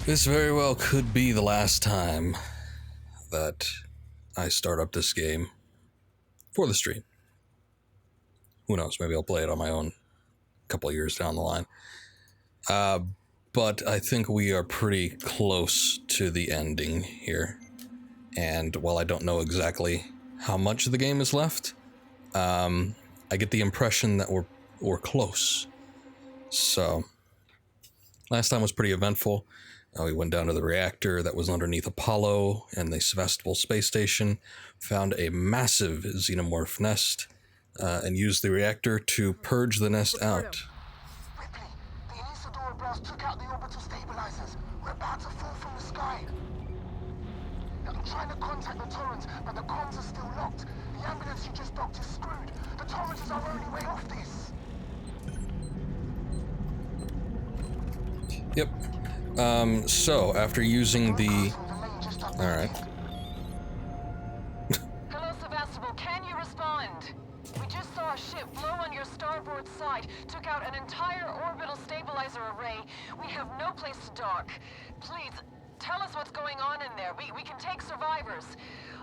This very well could be the last time that I start up this game for the stream. Who knows, maybe I'll play it on my own a couple of years down the line. But I think we are pretty close to the ending here. And while I don't know exactly how much of the game is left, I get the impression that we're close. So, last time was pretty eventful. We went down to the reactor that was underneath Apollo and the Sevastopol space station, found a massive xenomorph nest, and used the reactor to purge the nest out. Ripley, the Isidora blast took out the orbital stabilizers. We're about to fall from the sky. I'm trying to contact the Torrens, but the comms are still locked. The ambulance you just docked is screwed. The Torrens is our only way off this. Yep. So, after using the... Alright. Hello, Sevastopol. Can you respond? We just saw a ship blow on your starboard side, took out an entire orbital stabilizer array. We have no place to dock. Please, tell us what's going on in there. We can take survivors.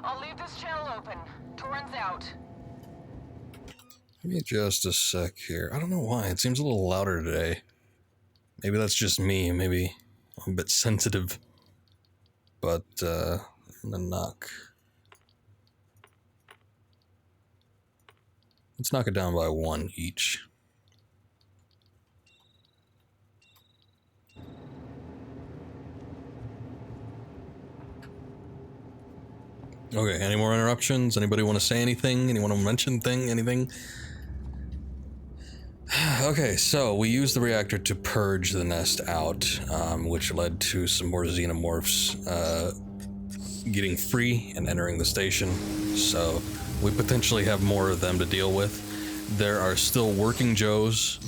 I'll leave this channel open. Torrens out. Give me just a sec here. I don't know why. It seems a little louder today. Maybe that's just me. Maybe I'm a bit sensitive. But, I'm gonna knock. Let's knock it down by 1 each. Okay, any more interruptions? Anybody want to say anything? Anyone want to mention anything? Okay, so we used the reactor to purge the nest out, which led to some more xenomorphs getting free and entering the station. So we potentially have more of them to deal with. There are still working Joes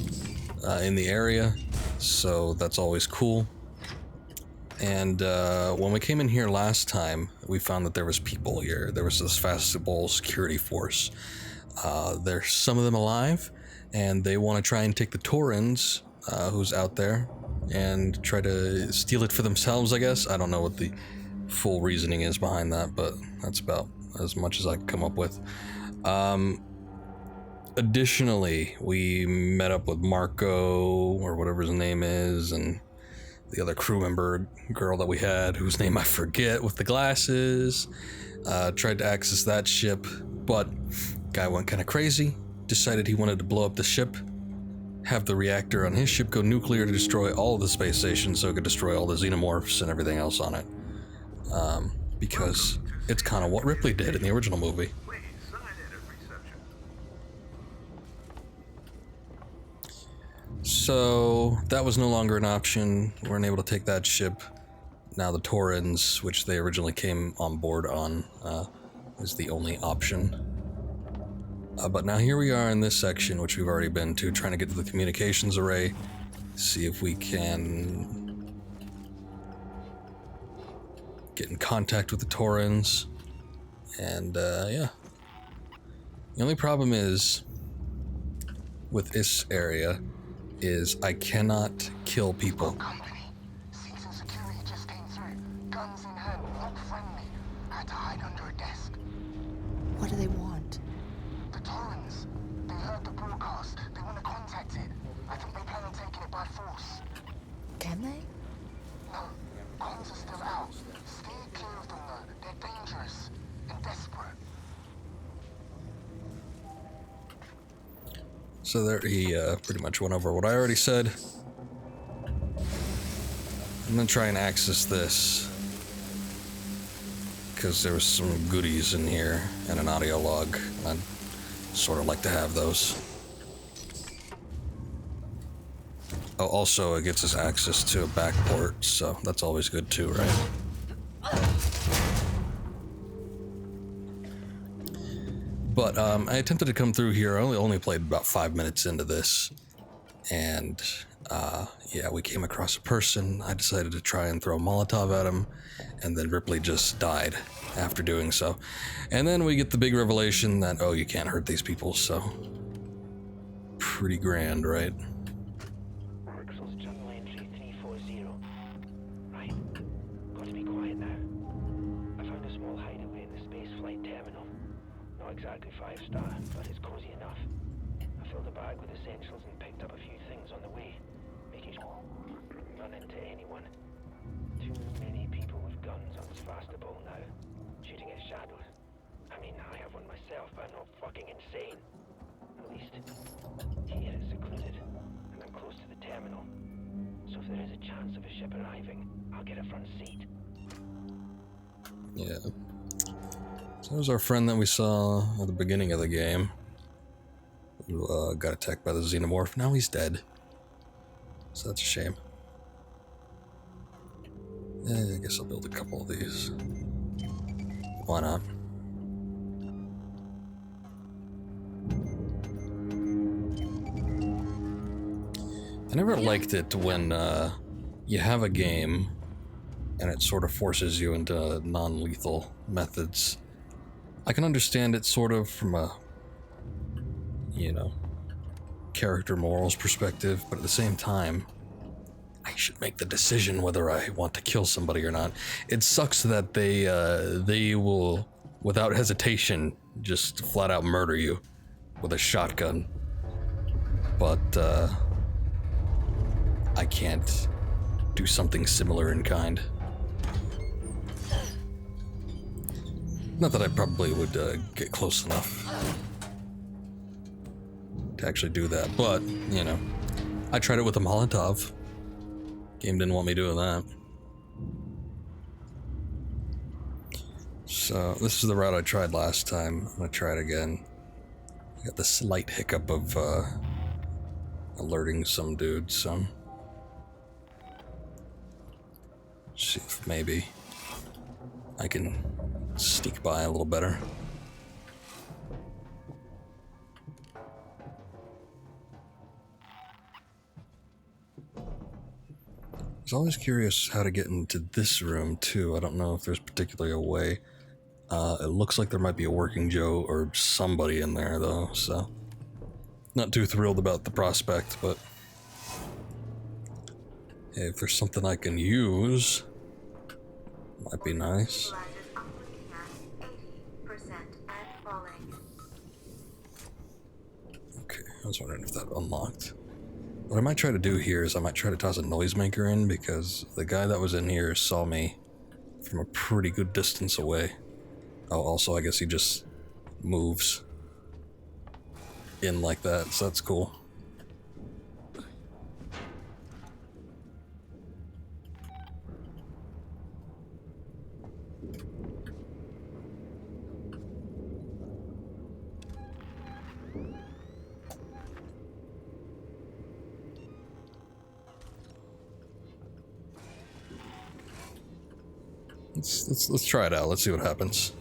in the area, so that's always cool. And when we came in here last time, we found that there was people here. There was this Sevastopol security force. There's some of them alive, and they want to try and take the Torrens, who's out there, and try to steal it for themselves, I guess. I don't know what the full reasoning is behind that, but that's about as much as I can come up with. Additionally, we met up with Marco, or whatever his name is, and the other crew member girl that we had, whose name I forget, with the glasses. Tried to access that ship, but guy went kind of crazy. Decided he wanted to blow up the ship, have the reactor on his ship go nuclear to destroy all of the space stations so it could destroy all the xenomorphs and everything else on it. Because it's kind of what Ripley did in the original movie. So that was no longer an option. We weren't able to take that ship. Now the Torrens, which they originally came on board on, is the only option. But now here we are in this section, which we've already been to, trying to get to the communications array, see if we can get in contact with the Torrens, and yeah. The only problem is, with this area, is I cannot kill people. Company. Season security just came through. Guns in hand, not friendly. I had to hide under a desk. What do they want? The Torrens. They heard the broadcast. They want to contact it. I think they plan on taking it by force. Can they? No, comms are still out. Steer clear of them though. They're dangerous and desperate. So there he pretty much went over what I already said. I'm gonna try and access this, because there was some goodies in here and an audio log. I'd sort of like to have those. Oh, also it gets us access to a back port, so that's always good too, right? But I attempted to come through here. I only played about 5 minutes into this, and yeah, we came across a person. I decided to try and throw a Molotov at him, and then Ripley just died after doing so. And then we get the big revelation that, oh, you can't hurt these people, so pretty grand, right? Channel entry 340. Right. exactly 5-star, but it's cozy enough. I filled a bag with essentials and picked up a few things on the way, making sure I don't run into anyone. Too many people with guns on Sevastopol now, shooting at shadows. I mean, I have one myself, but I'm not fucking insane. At least, here it's secluded, and I'm close to the terminal. So if there is a chance of a ship arriving, I'll get a front seat. Yeah. So there's our friend that we saw at the beginning of the game, who got attacked by the xenomorph. Now he's dead. So that's a shame. I guess I'll build a couple of these. Why not? I never liked it when you have a game and it sort of forces you into non-lethal methods. I can understand it sort of from a, character morals perspective, but at the same time, I should make the decision whether I want to kill somebody or not. It sucks that they will, without hesitation, just flat out murder you with a shotgun. But I can't do something similar in kind. Not that I probably would get close enough to actually do that, but, I tried it with a Molotov. Game didn't want me doing that. So, this is the route I tried last time. I'm gonna try it again. I got the slight hiccup of alerting some dude, so... see if maybe I can sneak by a little better. I was always curious how to get into this room too. I don't know if there's particularly a way. It looks like there might be a working Joe or somebody in there though, so not too thrilled about the prospect, but hey, if there's something I can use, might be nice. Okay, I was wondering if that unlocked. What I might try to do here is I might try to toss a noisemaker in, because the guy that was in here saw me from a pretty good distance away. Oh, also I guess he just moves in like that, so that's cool. Let's try it out. Let's see what happens.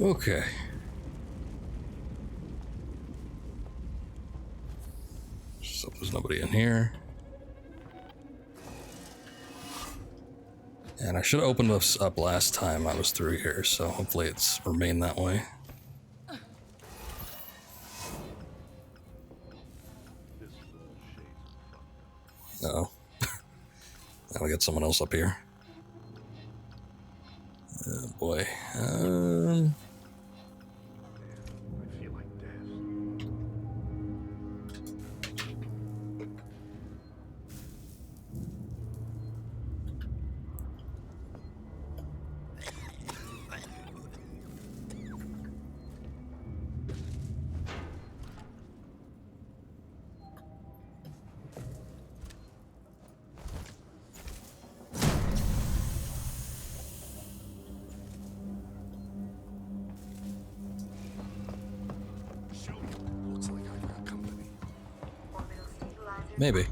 Okay. So there's nobody in here. And I should have opened this up last time I was through here, so hopefully it's remained that way. Uh-oh. Now we got someone else up here. Oh boy. I feel like death. Looks like I've got company. Maybe.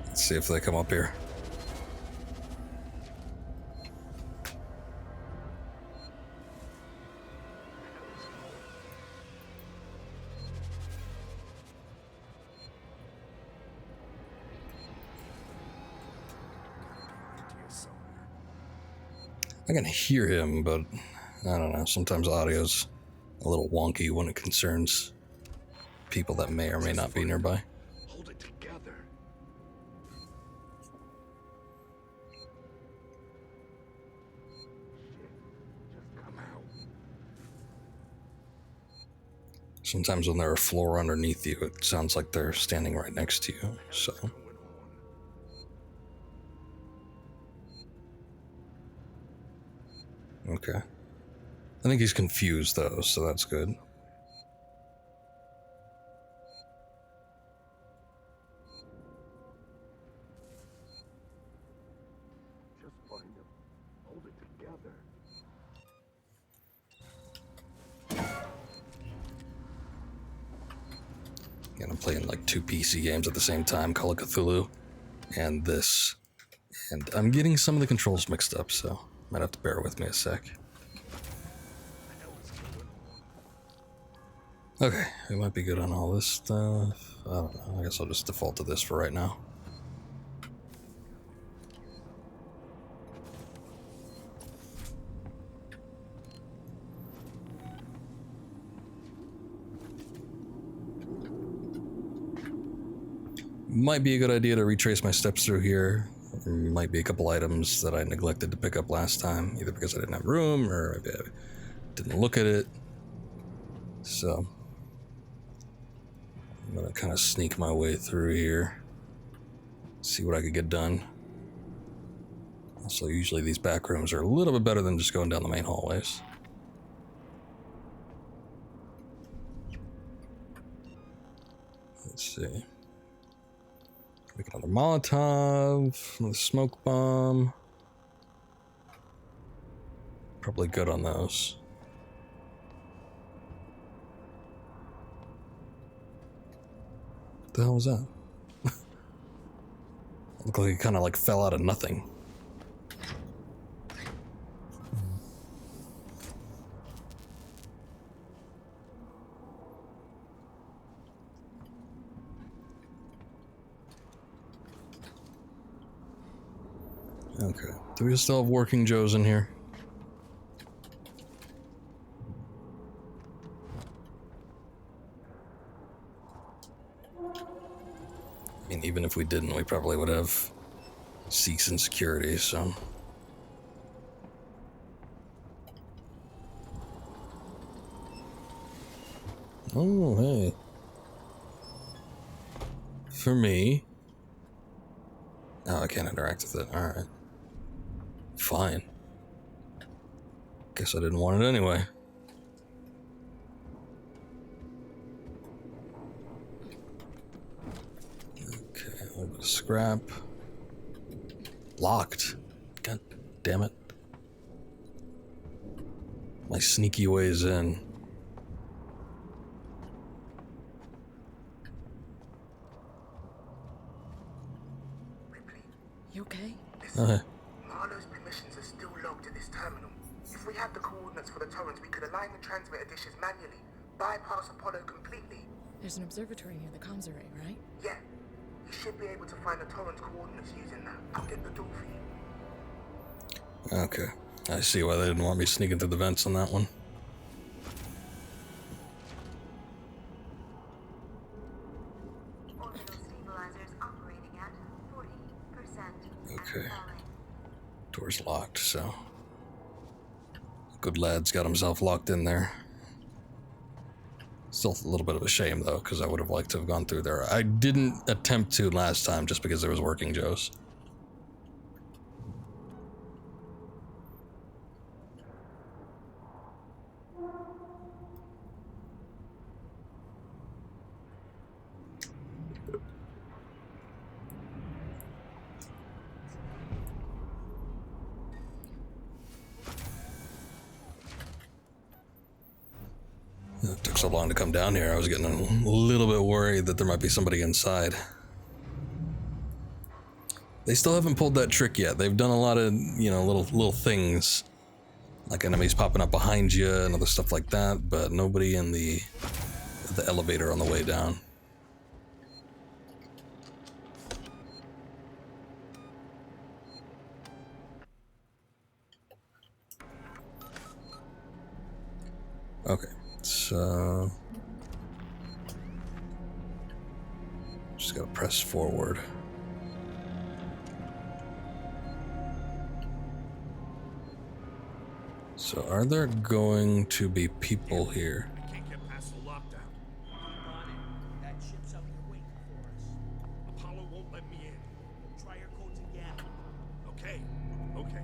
Let's see if they come up here. I can hear him, but I don't know. Sometimes audio's a little wonky when it concerns people that may or may not be nearby. Hold it together. Just come out. Sometimes when they're a floor underneath you, it sounds like they're standing right next to you, so... Okay. I think he's confused, though, so that's good. Just find him. Hold it together. And I'm playing like 2 PC games at the same time, Call of Cthulhu and this. And I'm getting some of the controls mixed up, so might have to bear with me a sec. Okay, we might be good on all this stuff. I don't know, I guess I'll just default to this for right now. Might be a good idea to retrace my steps through here. There might be a couple items that I neglected to pick up last time, either because I didn't have room or I didn't look at it. So I'm gonna kind of sneak my way through here, see what I could get done. Also, usually these back rooms are a little bit better than just going down the main hallways. Let's see. Make another Molotov, another smoke bomb. Probably good on those. What the hell was that? Looked like it kind of like fell out of nothing. Okay. Do we still have working Joes in here? I mean, even if we didn't, we probably would have Seeks and security, so... Oh, hey. For me... Oh, I can't interact with it. Alright. Fine. Guess I didn't want it anyway. Okay, a little bit of scrap. Locked. God damn it. My sneaky ways in. You okay? Okay. Marlowe's permissions are still logged at this terminal. If we had the coordinates for the torrents, we could align the transmitter dishes manually, bypass Apollo completely. There's an observatory near the comms array, right? Yeah, you should be able to find the torrent coordinates using that. I'll get the door for you. Okay. I see why they didn't want me sneaking through the vents on that one. Orbital stabilizers operating at 40%. Okay. Door's locked, so... Good lad's got himself locked in there. Still a little bit of a shame, though, because I would have liked to have gone through there. I didn't attempt to last time just because there was working Joes. It took so long to come down here, I was getting a little bit worried that there might be somebody inside. They still haven't pulled that trick yet. They've done a lot of, you know, little things. Like enemies popping up behind you and other stuff like that, but nobody in the elevator on the way down. Okay, so just gotta press forward. So are there going to be people here? I can't get past the lockdown. On it. That ship's out here waiting for us. Apollo won't let me in. Try your codes again. Okay, okay.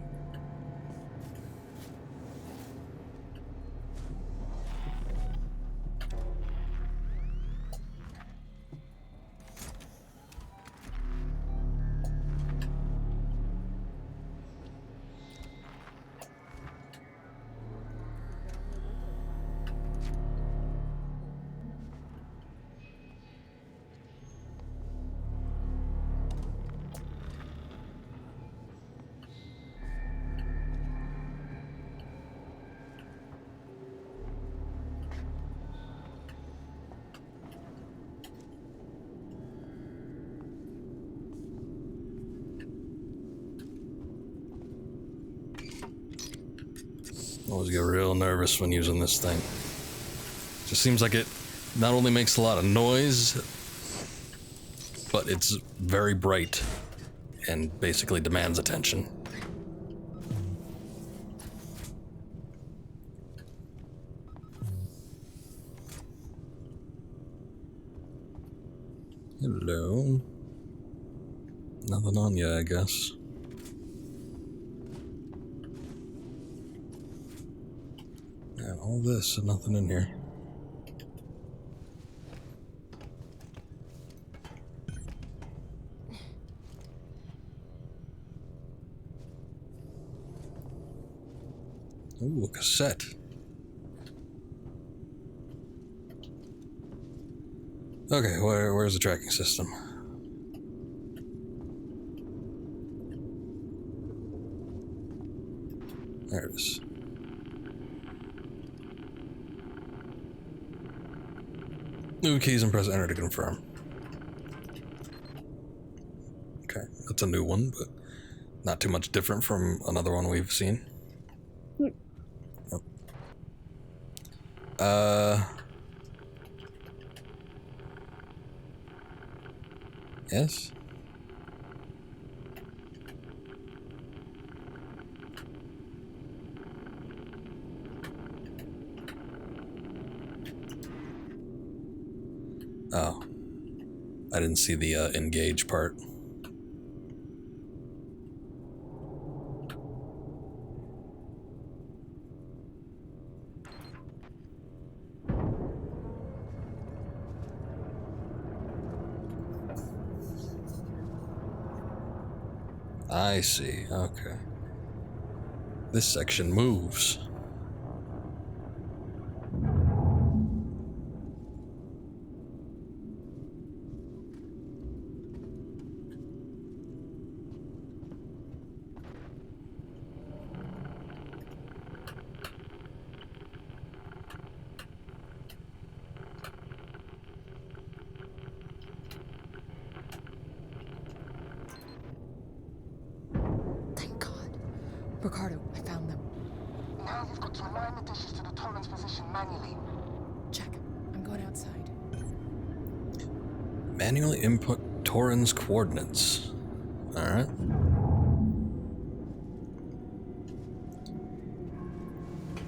I always get real nervous when using this thing. Just seems like it not only makes a lot of noise, but it's very bright and basically demands attention. Hello. Nothing on you, I guess. And all this and nothing in here. Ooh, a cassette. Okay, where's the tracking system? There it is. New keys and press enter to confirm. Okay, that's a new one, but not too much different from another one we've seen. Oh. Yes? Oh. I didn't see the engage part. I see, okay. This section moves. Thank God. Ricardo, I found them. Now you've got to align the dishes to the Torrens position manually. Check. I'm going outside. Manually input Torrens coordinates. Alright.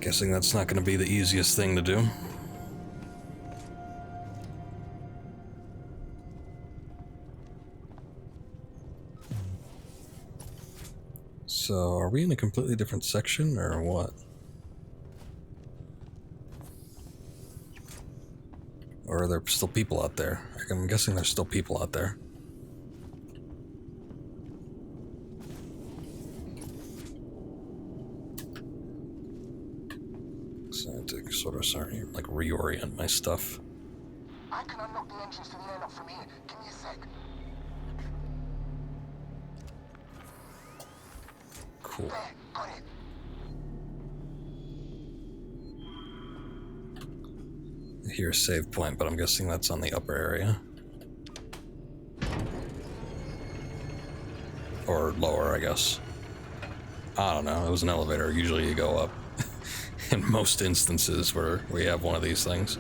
Guessing that's not going to be the easiest thing to do. So, are we in a completely different section, or what? Or are there still people out there? I'm guessing there's still people out there. So I have to sort of, like reorient my stuff. I can unlock the entrance to the airlock from here. Give me a sec. Cool. There, got it. Here's save point, but I'm guessing that's on the upper area. Or lower, I guess. I don't know. It was an elevator. Usually you go up. in most instances where we have one of these things.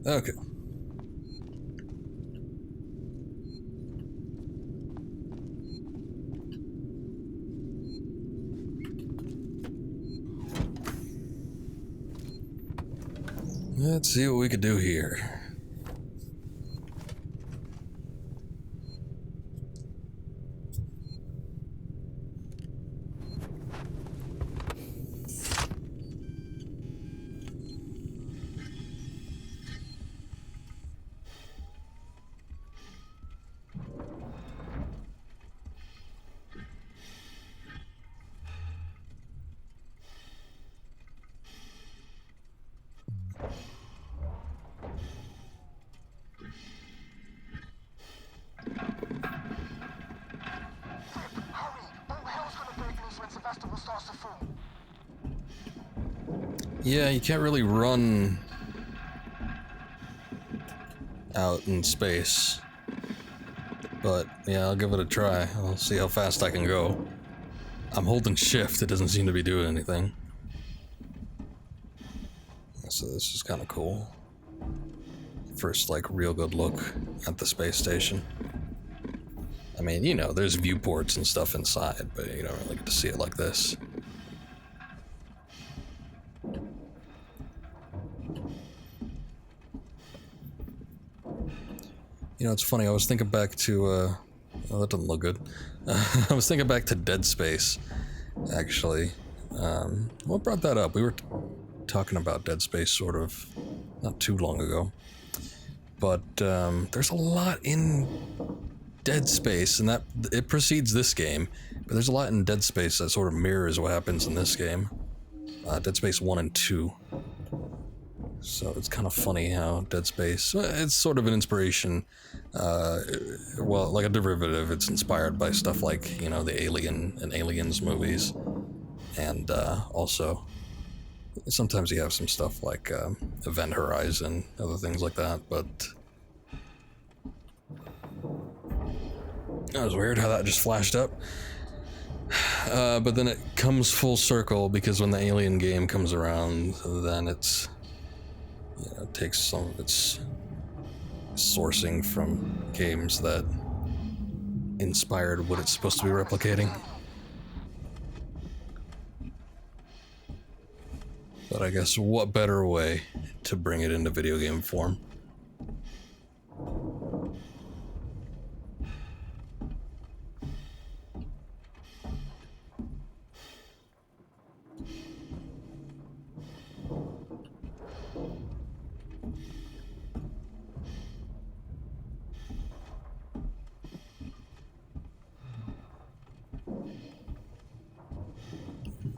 Okay. Let's see what we could do here. Yeah, you can't really run out in space. But, yeah, I'll give it a try. I'll see how fast I can go. I'm holding shift, it doesn't seem to be doing anything. So this is kind of cool. First, like, real good look at the space station. I mean, you know, there's viewports and stuff inside, but you don't really get to see it like this. You know, it's funny, I was thinking back to, oh, that doesn't look good. I was thinking back to Dead Space, actually. What brought that up? We were talking about Dead Space sort of not too long ago. But there's a lot in Dead Space, and that it precedes this game, but there's a lot in Dead Space that sort of mirrors what happens in this game. Dead Space 1 and 2. So it's kind of funny how Dead Space, it's sort of an inspiration, well, like a derivative. It's inspired by stuff like, you know, the Alien and Aliens movies, and also sometimes you have some stuff like Event Horizon, other things like that, but that was weird how that just flashed up. But then it comes full circle, because when the Alien game comes around, then it's, you know, it takes some of its sourcing from games that inspired what it's supposed to be replicating. But I guess what better way to bring it into video game form?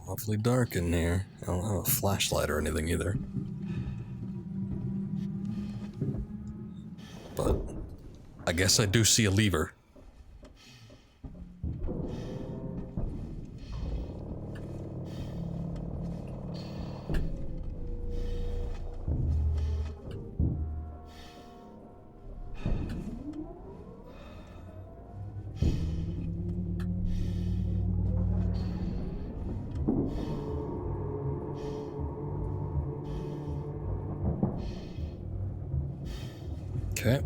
Awfully dark in here. I don't have a flashlight or anything either. But I guess I do see a lever. Okay.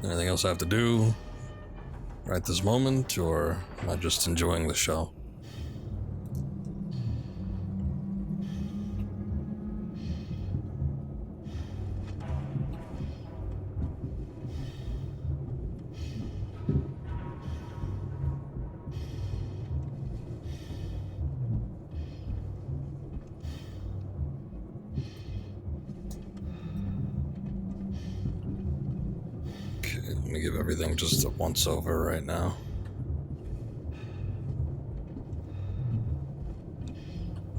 Anything else I have to do right this moment, or am I just enjoying the show? Let me give everything just a once over right now.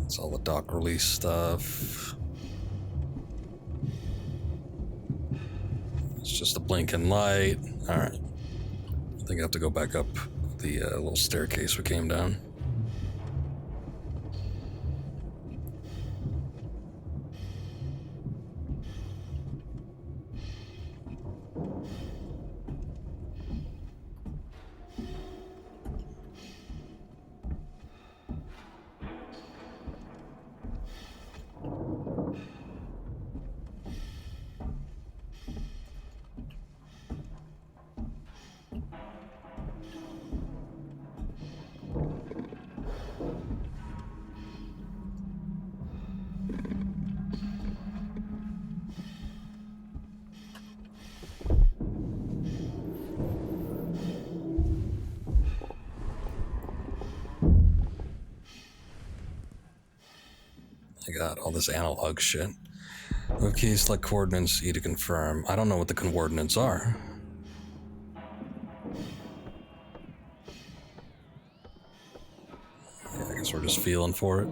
It's all the dock release stuff. It's just a blinking light. Alright. I think I have to go back up the little staircase we came down. I got all this analog shit. Okay, select coordinates, E to confirm. I don't know what the coordinates are. Yeah, I guess we're just feeling for it.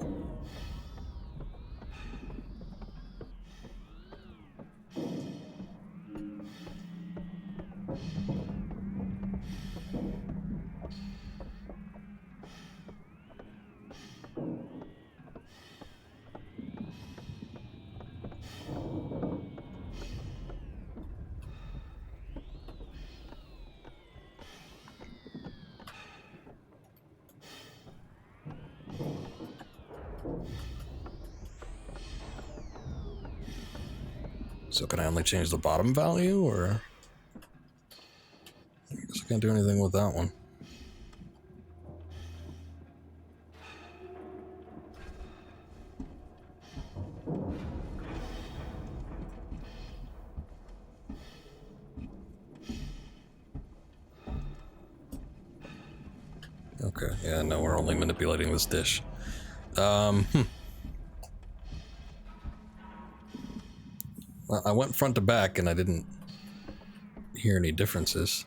So can I only change the bottom value, or? I guess I can't do anything with that one. Okay, yeah, no, we're only manipulating this dish. Well, I went front to back and I didn't hear any differences.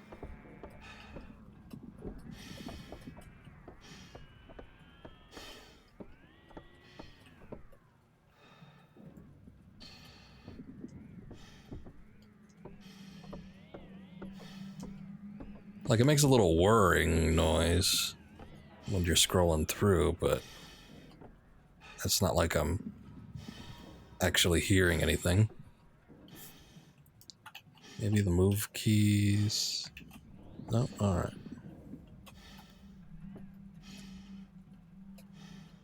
Like, it makes a little whirring noise when you're scrolling through, but it's not like I'm actually hearing anything. Maybe the move keys. No? Alright.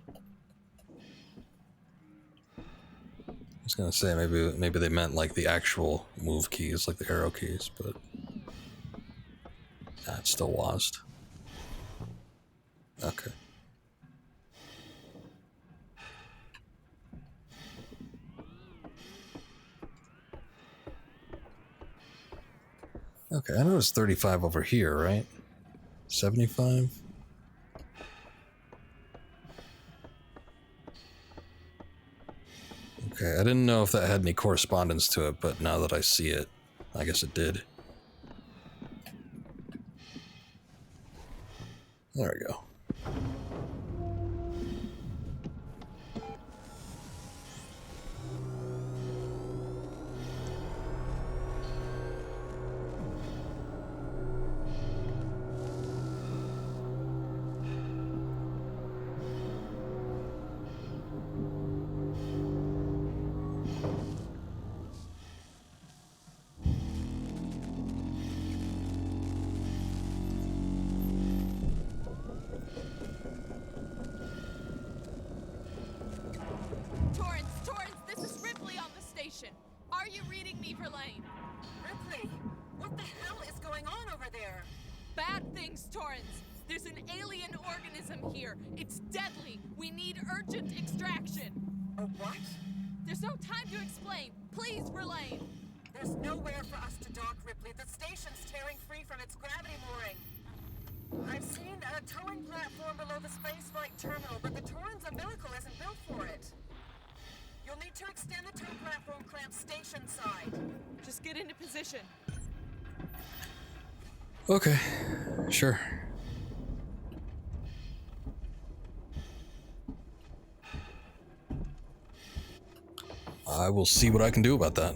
I was gonna say, maybe they meant like the actual move keys, like the arrow keys, but nah, it still was. Okay. Okay, I noticed 35 over here, right? 75? Okay, I didn't know if that had any correspondence to it, but now that I see it, I guess it did. There we go. things, Torrens! There's an alien organism here. It's deadly. We need urgent extraction. A what? There's no time to explain. Please, Verlaine. There's nowhere for us to dock, Ripley. The station's tearing free from its gravity mooring. I've seen a towing platform below the spaceflight terminal, but the Torrens umbilical isn't built for it. You'll need to extend the tow platform clamp station side. Just get into position. Okay, sure. I will see what I can do about that.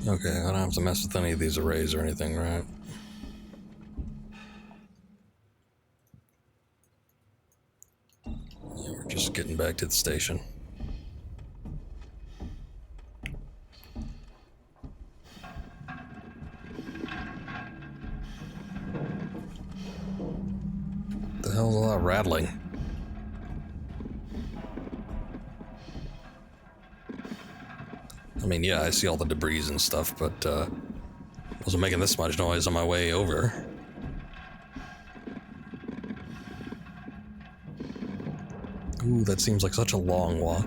Okay, I don't have to mess with any of these arrays or anything, right? Yeah, we're just getting back to the station. The hell's all that rattling? I mean, yeah, I see all the debris and stuff, but wasn't making this much noise on my way over. Ooh, that seems like such a long walk.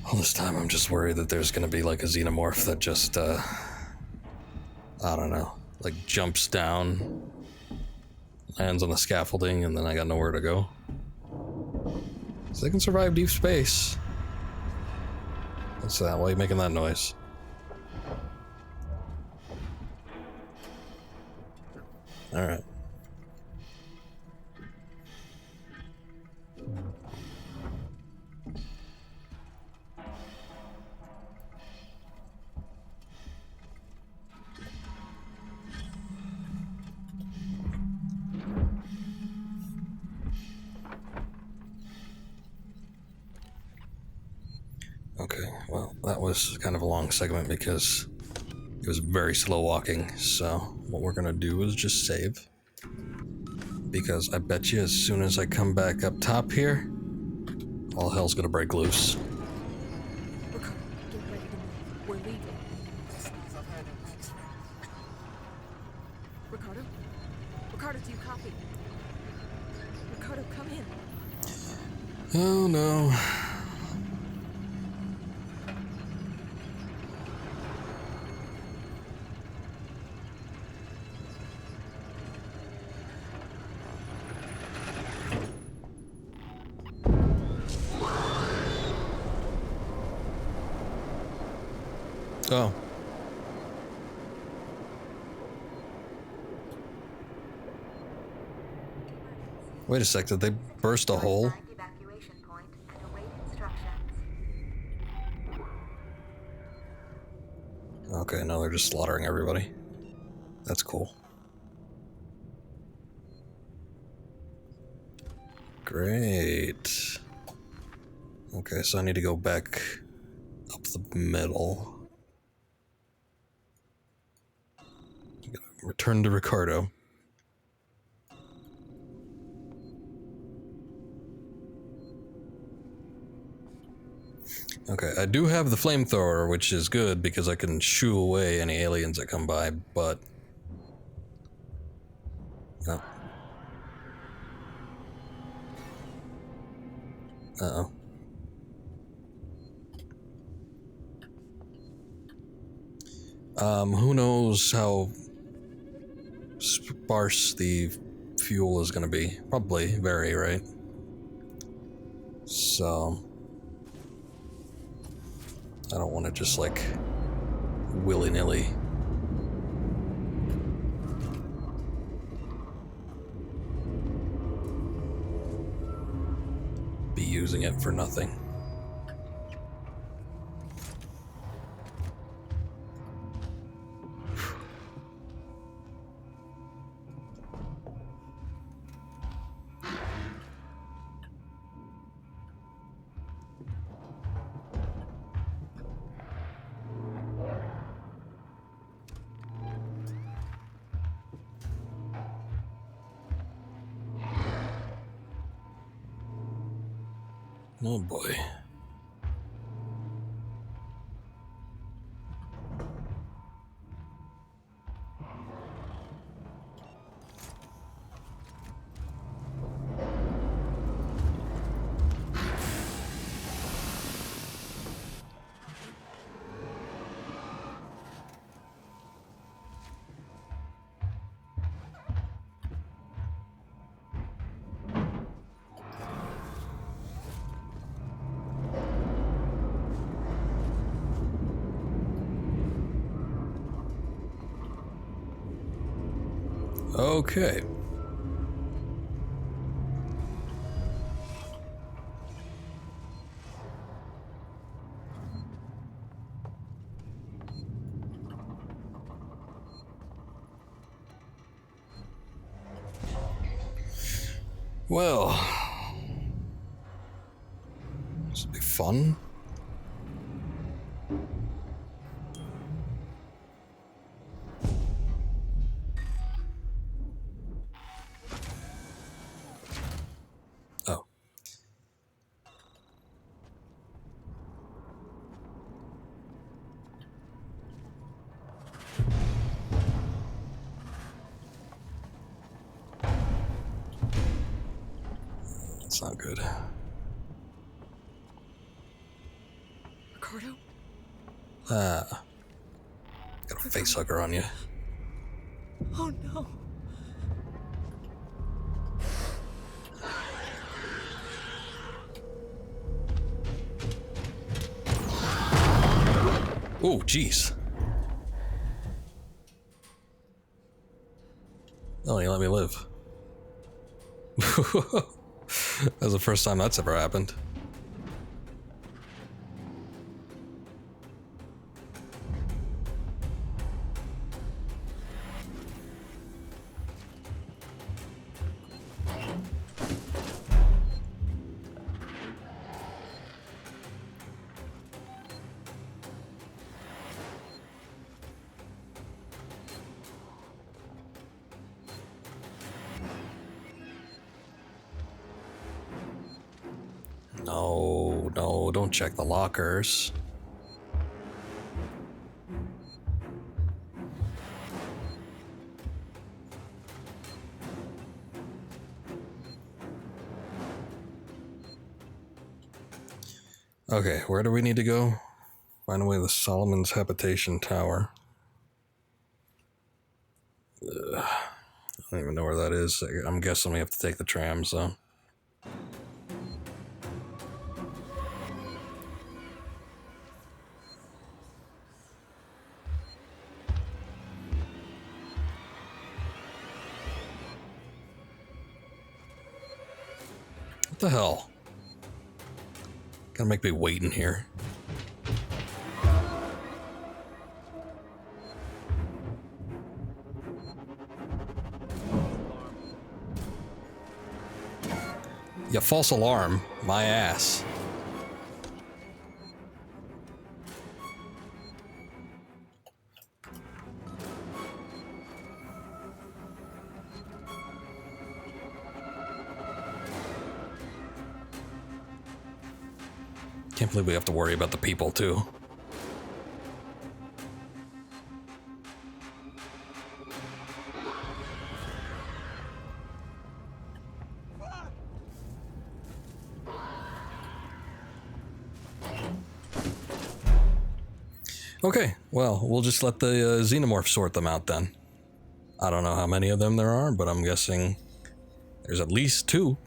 All this time I'm just worried that there's gonna be like a xenomorph that just, I don't know, like jumps down, lands on the scaffolding, and then I got nowhere to go. So they can survive deep space. What's that? Why are you making that noise? Alright. Okay, well, that was kind of a long segment because it was very slow walking, so what we're gonna do is just save. Because I bet you as soon as I come back up top here, all hell's gonna break loose. Ricardo, get ready to move. We're leaving. Ricardo? Ricardo, do you copy? Ricardo, come in. Oh no. Oh. Wait a sec, did they burst a hole? Find evacuation point and await instructions. Okay, no, they're just slaughtering everybody. That's cool. Great. Okay, so I need to go back up the middle. Return to Ricardo. Okay, I do have the flamethrower, which is good because I can shoo away any aliens that come by, but... Oh. Uh-oh. Who knows how sparse the fuel is gonna be. Probably very, right? So I don't want to just like willy-nilly be using it for nothing. Oh boy. Okay. Well, this will be fun. Oh. That's not good. Ricardo? Got a face hugger on you. Oh no. Oh, jeez. Oh, you let me live. That's the first time that's ever happened. No, no, don't check the lockers. Okay, where do we need to go? Find a way to the Solomon's Habitation Tower. I don't even know where that is. I'm guessing we have to take the trams, though. What the hell? Gotta make me wait in here. Yeah, false alarm. My ass. Can't believe we have to worry about the people, too. Okay, well, we'll just let the xenomorph sort them out then. I don't know how many of them there are, but I'm guessing there's at least 2.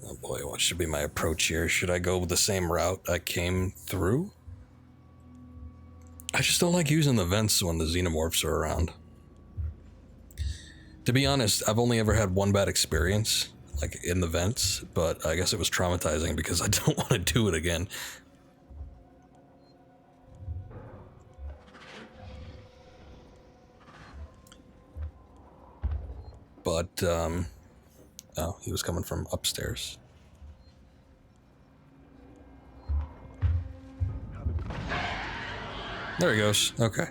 Oh boy, what should be my approach here? Should I go the same route I came through? I just don't like using the vents when the xenomorphs are around. To be honest, I've only ever had one bad experience, like in the vents, but I guess it was traumatizing because I don't want to do it again. But, oh, he was coming from upstairs. There he goes. Okay.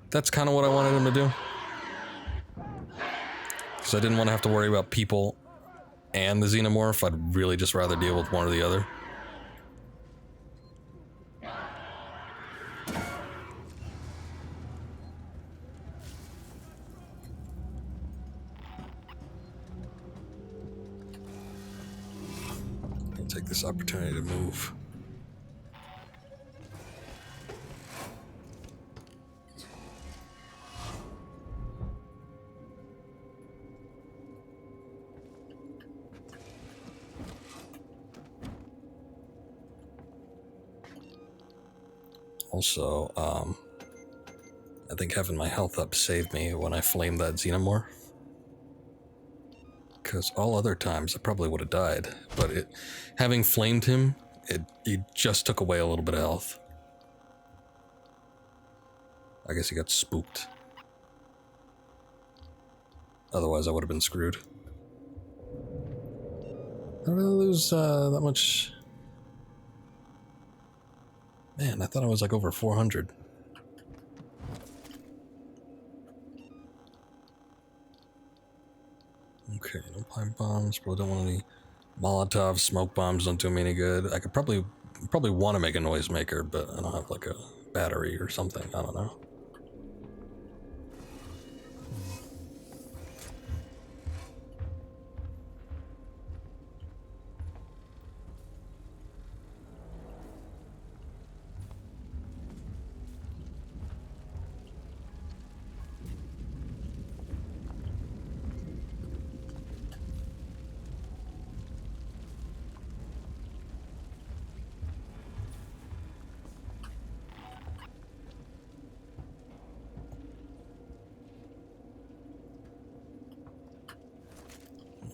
That's kind of what I wanted him to do. Because I didn't want to have to worry about people and the xenomorph. I'd really just rather deal with one or the other. I'll take this opportunity to move. Also, I think having my health up saved me when I flamed that xenomorph. Because all other times I probably would have died, but having flamed him, he just took away a little bit of health. I guess he got spooked. Otherwise I would have been screwed. How did I lose that much? Man, I thought I was like over 400. Okay, no pipe bombs. Probably don't want any Molotov smoke bombs. Don't do me any good. I could probably want to make a noisemaker, but I don't have like a battery or something. I don't know.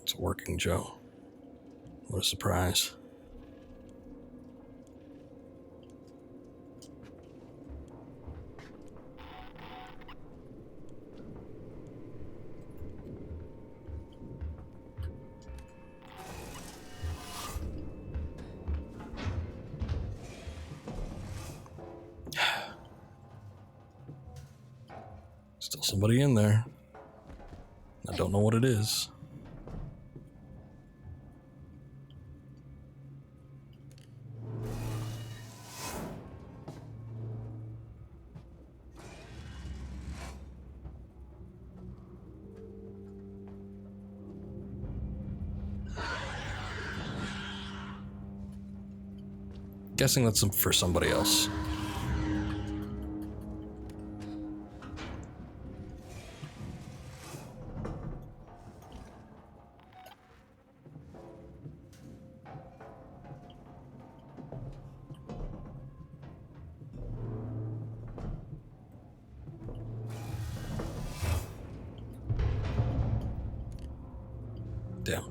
It's working, Joe. What a surprise. Still somebody in there. I don't know what it is. Guessing that's for somebody else. Damn.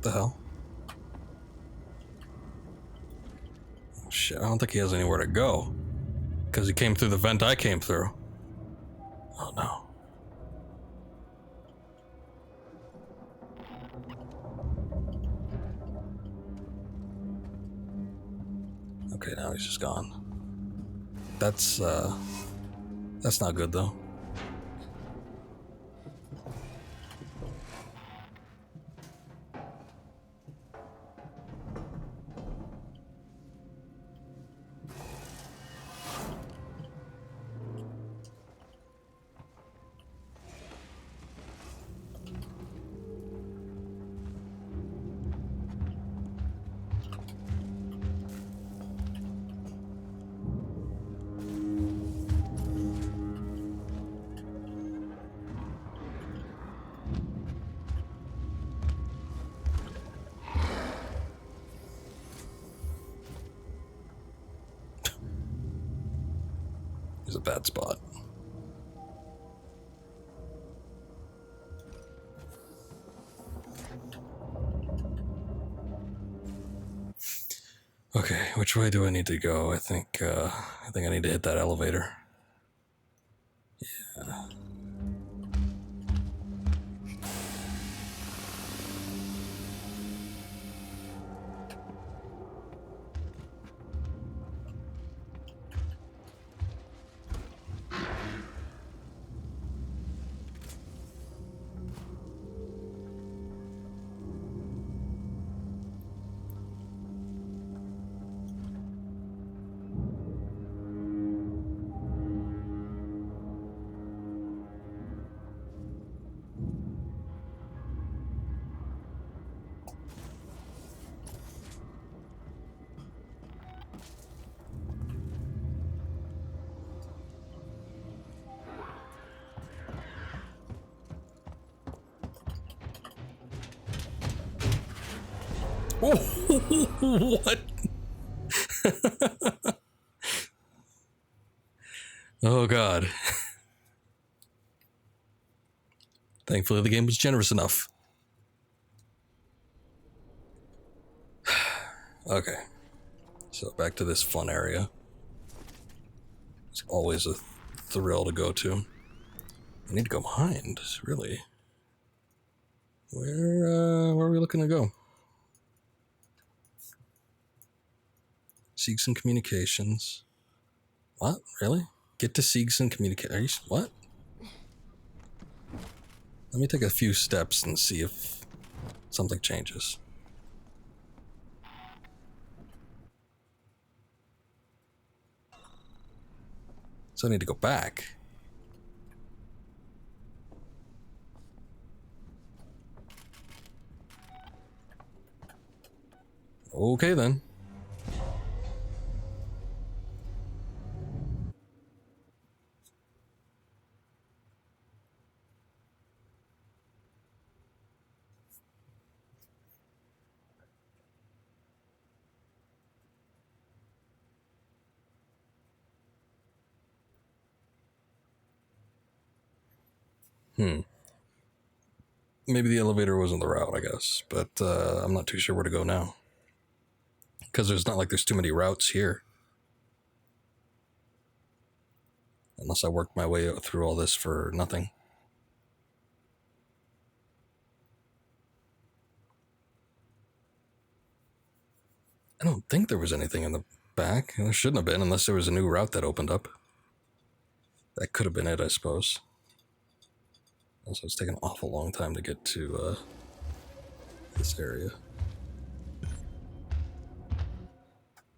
The hell? Oh shit, I don't think he has anywhere to go. Because he came through the vent I came through. Oh no. Okay, now he's just gone. That's not good though. He's a bad spot. Okay, which way do I need to go? I think I need to hit that elevator. Yeah. Oh, what? Oh god. Thankfully the game was generous enough. Okay. So back to this fun area. It's always a thrill to go to. I need to go behind, really. Where are we looking to go? Siegs and Communications. What? Really? Get to Siegs and Communications. What? Let me take a few steps and see if something changes. So I need to go back. Okay then. Maybe the elevator wasn't the route, I guess. But I'm not too sure where to go now. Because there's not like there's too many routes here. Unless I worked my way through all this for nothing. I don't think there was anything in the back. There shouldn't have been, unless there was a new route that opened up. That could have been it, I suppose. Also, it's taking an awful long time to get to this area.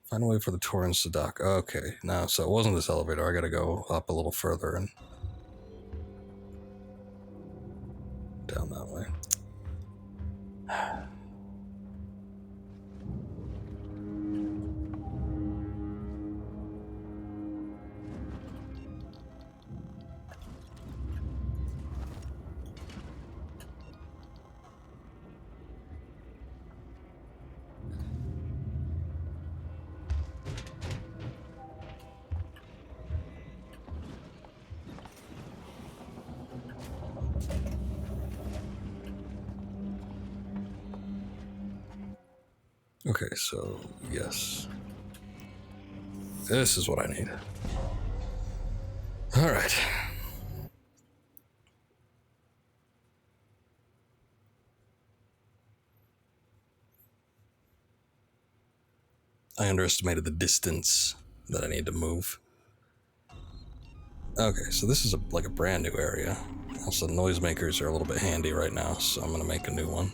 Find a way for the Torrens to dock. Okay, now, so it wasn't this elevator. I gotta go up a little further and down that way. Okay, so, yes. This is what I need. Alright. I underestimated the distance that I need to move. Okay, so this is like a brand new area. Also, noisemakers are a little bit handy right now, so I'm gonna make a new one.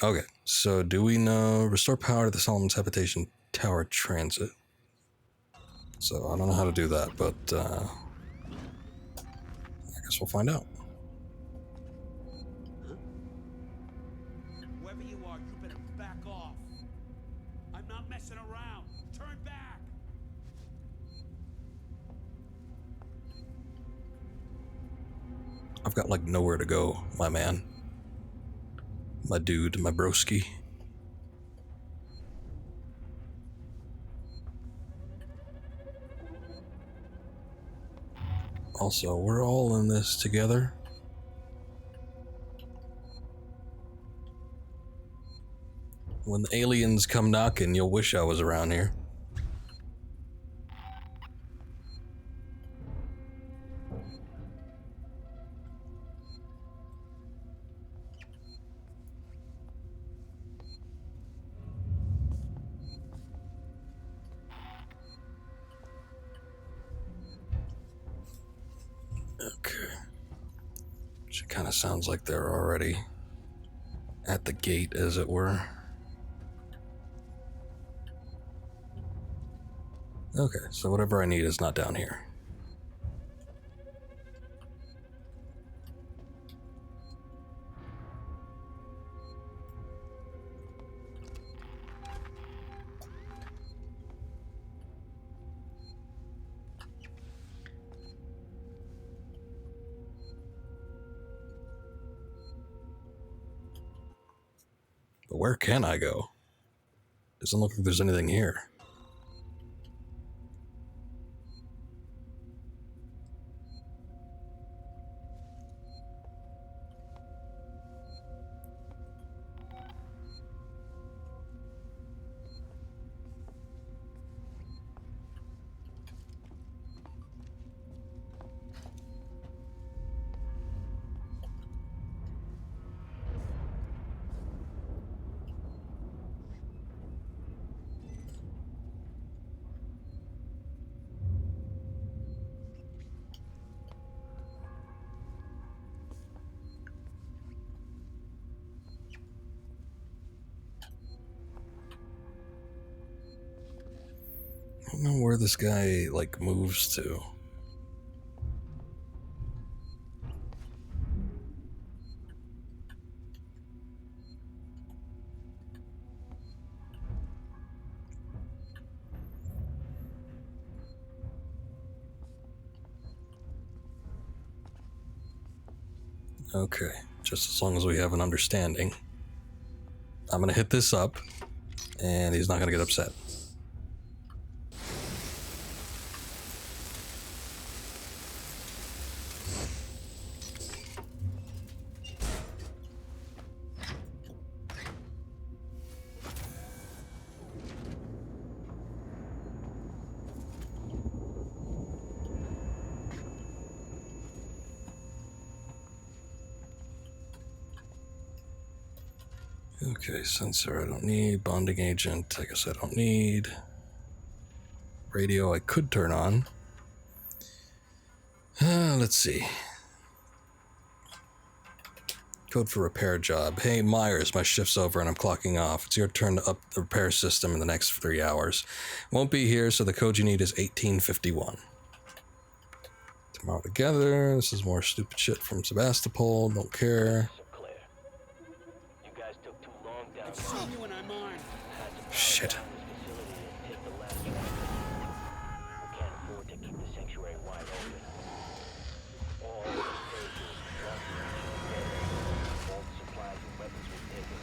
Okay, so do we know restore power to the Solomon's Habitation Tower Transit? So I don't know how to do that, but I guess we'll find out. Whoever you are, you better back off. I'm not messing around. Turn back. I've got like nowhere to go, my man. My dude, my broski. Also, we're all in this together. When the aliens come knocking, you'll wish I was around here. Okay. She kind of sounds like they're already at the gate, as it were. Okay, so whatever I need is not down here. But where can I go? Doesn't look like there's anything here. I don't know where this guy, like, moves to. Okay, just as long as we have an understanding. I'm gonna hit this up, and he's not gonna get upset. Okay, sensor I don't need. Bonding agent, I guess I don't need. Radio I could turn on. Let's see. Code for repair job. Hey Myers, my shift's over and I'm clocking off. It's your turn to up the repair system in the next 3 hours. Won't be here, so the code you need is 1851. Tomorrow together. This is more stupid shit from Sebastopol. Don't care. You guys took too long down I've seen you in our mind. Shit. We can't afford to keep the sanctuary wide open. All the stations, all the supplies and weapons were taken.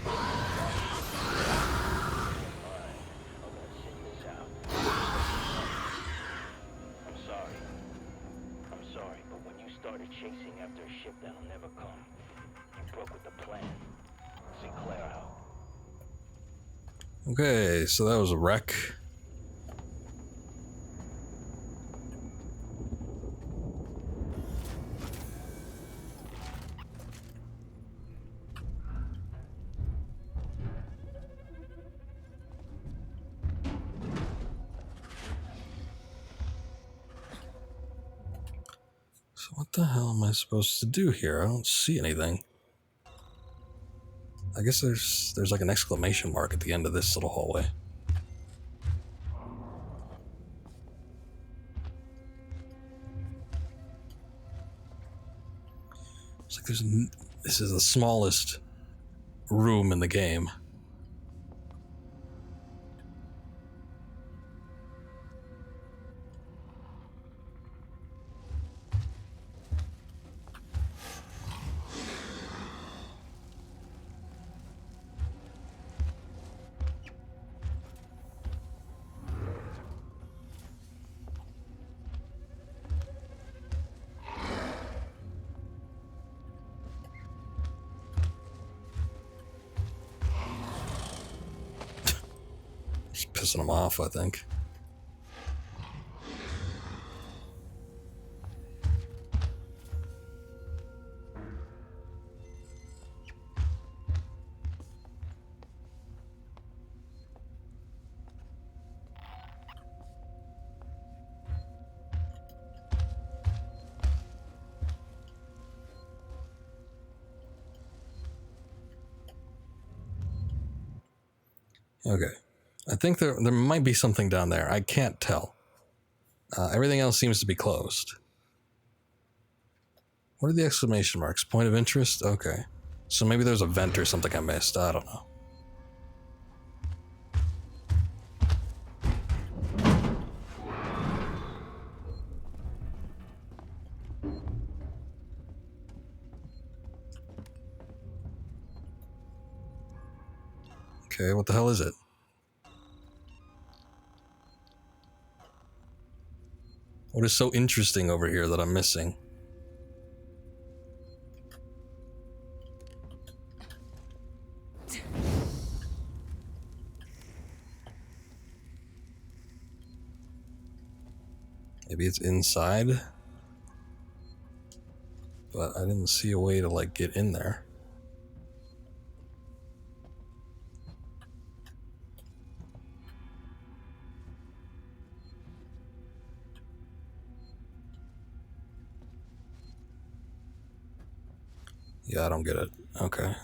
I'm gonna sit this out. I'm sorry, but when you started chasing after a ship that'll never come, you broke with the plan. Sinclair out. Okay, so that was a wreck. So what the hell am I supposed to do here? I don't see anything. I guess there's like an exclamation mark at the end of this little hallway. It's like this is the smallest room in the game. Just pissing them off, I think. Okay. I think there might be something down there. I can't tell. Everything else seems to be closed. What are the exclamation marks? Point of interest? Okay. So maybe there's a vent or something I missed. I don't know. Okay, what the hell is it? What is so interesting over here that I'm missing? Maybe it's inside? But I didn't see a way to, like, get in there. Yeah, I don't get it. Okay,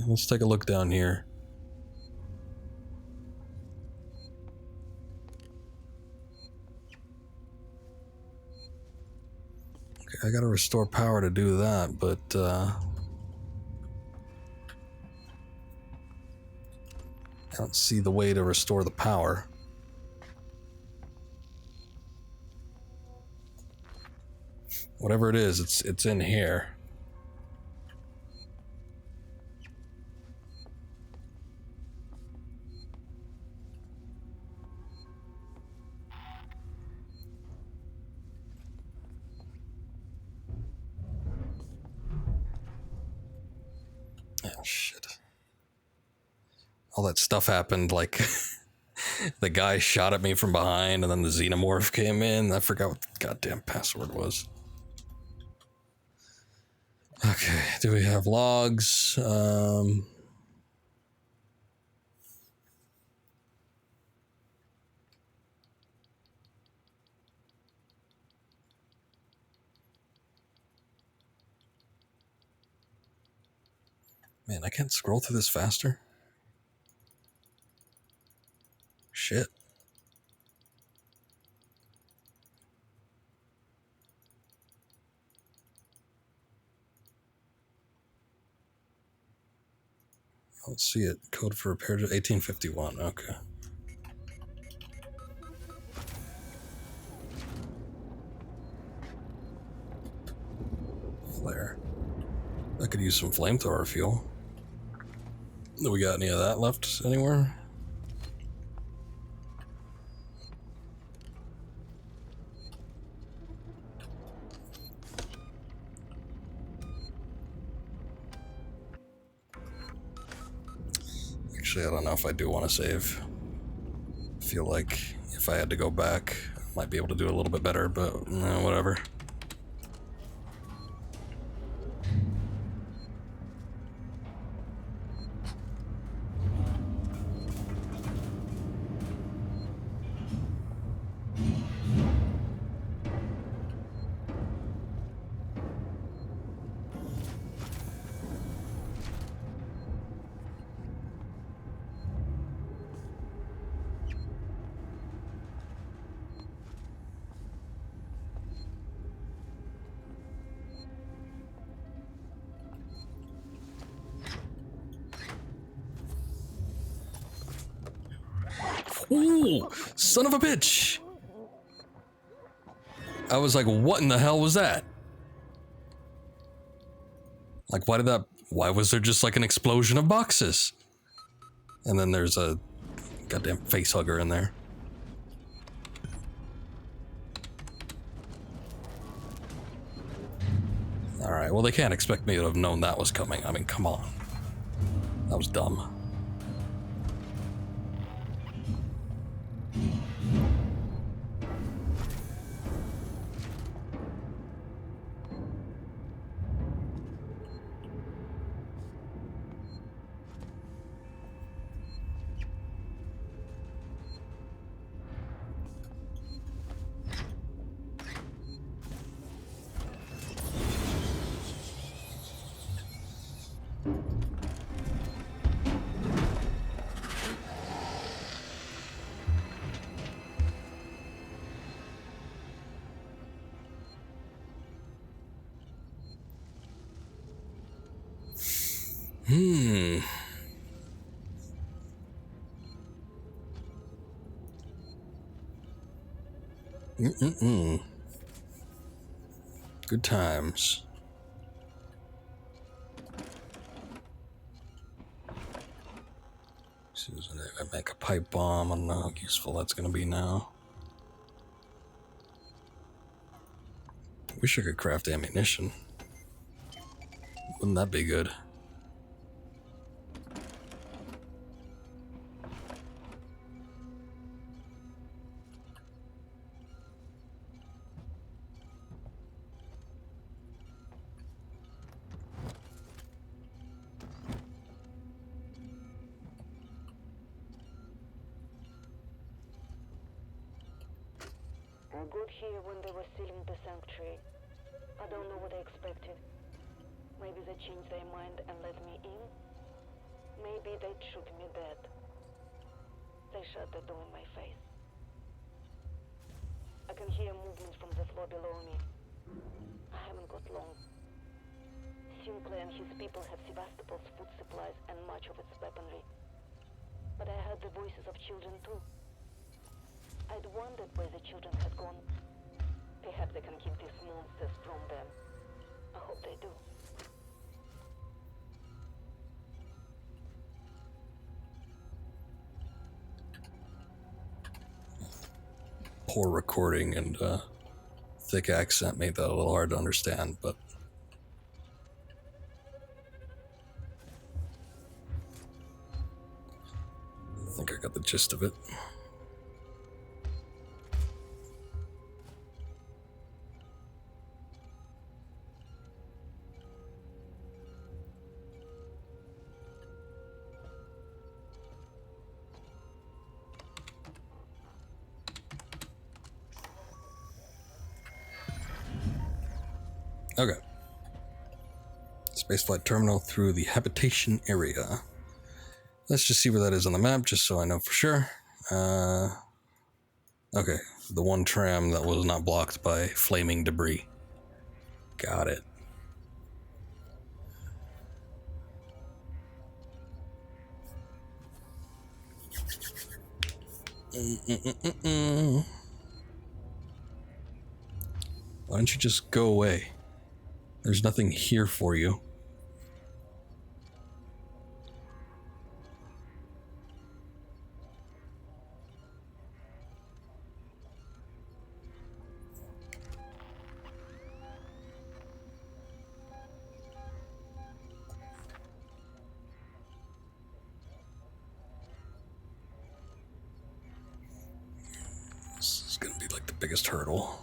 let's take a look down here. Okay, I gotta restore power to do that, but I don't see the way to restore the power. Whatever it is, it's in here. Oh, shit. All that stuff happened, like, the guy shot at me from behind, and then the xenomorph came in. I forgot what the goddamn password was. Okay, do we have logs? Man, I can't scroll through this faster. Shit. I don't see it. Code for repair to 1851. Okay. Flare. I could use some flamethrower fuel. Do we got any of that left anywhere? Actually, I don't know if I do want to save. I feel like if I had to go back, I might be able to do a little bit better, but whatever. Ooh, son of a bitch! I was like, what in the hell was that? Like, why was there just like an explosion of boxes? And then there's a goddamn face hugger in there. Alright, well, they can't expect me to have known that was coming. I mean, come on. That was dumb. Good times. I make a pipe bomb. I don't know how useful that's going to be now. Wish I could craft ammunition. Wouldn't that be good? I got here when they were sealing the sanctuary. I don't know what I expected. Maybe they changed their mind and let me in. Maybe they'd shoot me dead. They shut the door in my face. I can hear movements from the floor below me. I haven't got long. Sinclair and his people have Sevastopol's food supplies and much of its weaponry. But I heard the voices of children too. I'd wondered where the children had gone. Perhaps they can keep these monsters from them. I hope they do. Poor recording and thick accent made that a little hard to understand, but I think I got the gist of it. Okay. Spaceflight terminal through the habitation area. Let's just see where that is on the map, just so I know for sure. Okay, the one tram that was not blocked by flaming debris. Got it. Why don't you just go away? There's nothing here for you. This is gonna be like the biggest hurdle.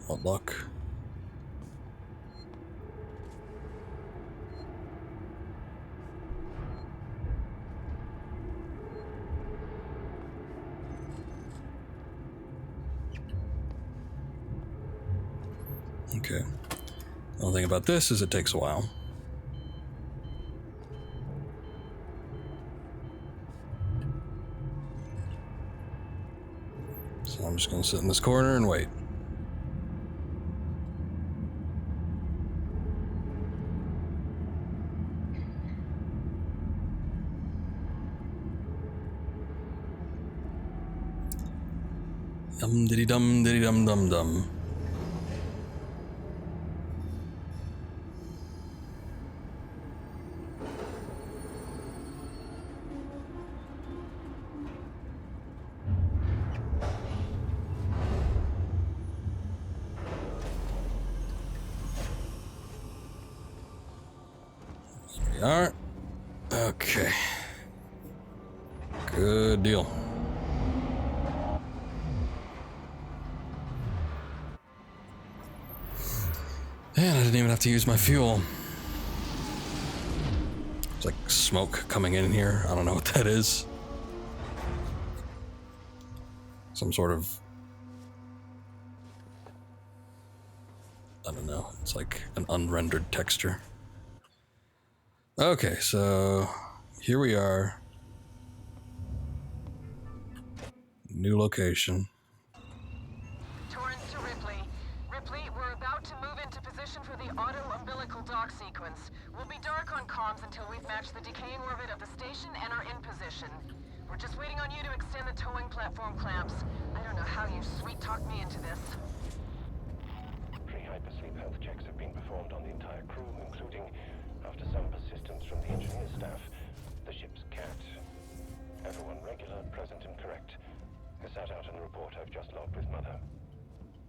What luck. Okay. The only thing about this is it takes a while. So I'm just gonna sit in this corner and wait. Dum diddy dum diddy dum dum dum. Here we are. Okay. Good deal. And I didn't even have to use my fuel. It's like smoke coming in here. I don't know what that is. Some sort of... I don't know. It's like an unrendered texture. Okay, so here we are. New location. Torrance to Ripley. Ripley, we're about to move into position for the auto-umbilical dock sequence. We'll be dark on comms until we've matched the decaying orbit of the station and are in position. We're just waiting on you to extend the towing platform clamps. I don't know how you sweet-talked me into this. Pre-hypersleep health checks have been performed on the entire crew, including, after some persistence from the engineer staff, the ship's cat. Everyone regular, present, and correct. I sat out in the report I've just logged with Mother.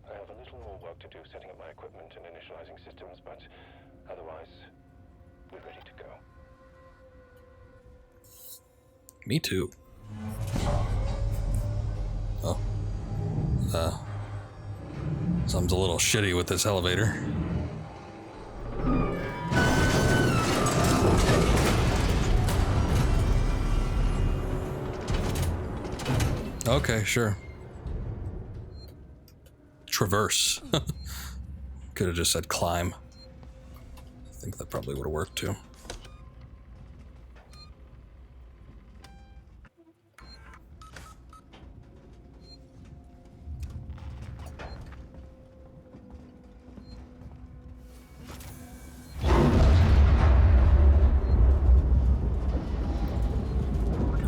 I have a little more work to do setting up my equipment and initializing systems, but otherwise, we're ready to go. Me too. Oh. Something's a little shitty with this elevator. Okay, sure. Traverse. Could have just said climb. I think that probably would have worked too.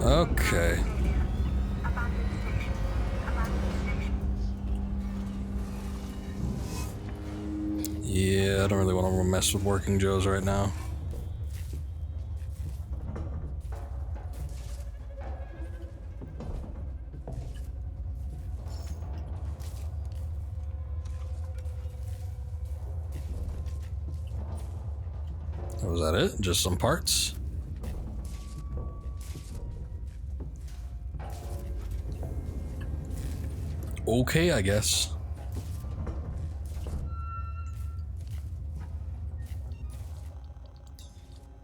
Okay. Yeah, I don't really want to mess with working Joes right now. Was that it? Just some parts? Okay, I guess.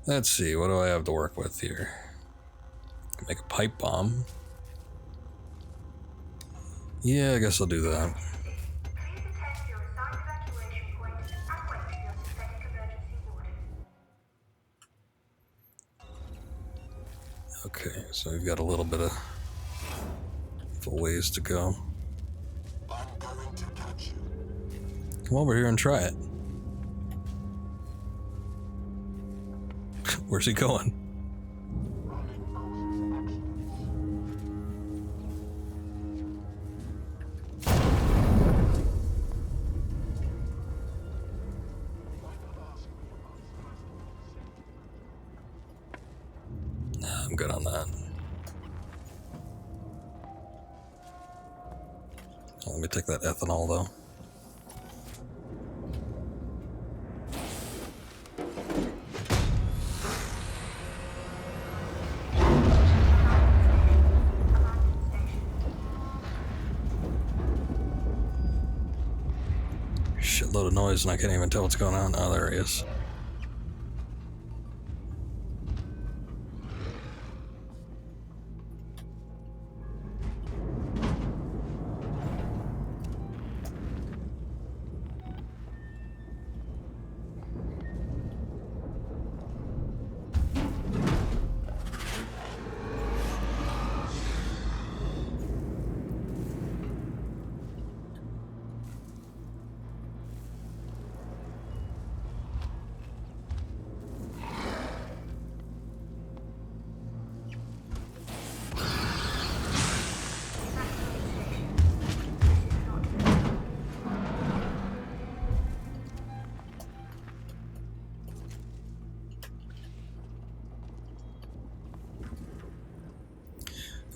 Let's see, what do I have to work with here? Make a pipe bomb. Yeah, I guess I'll do that. Okay, so we've got a little bit of ways to go. I'm going to catch you. Come over here and try it. Where's he going? Nah, I'm good on that. Let me take that ethanol though. Shitload of noise and I can't even tell what's going on. Oh, there he is.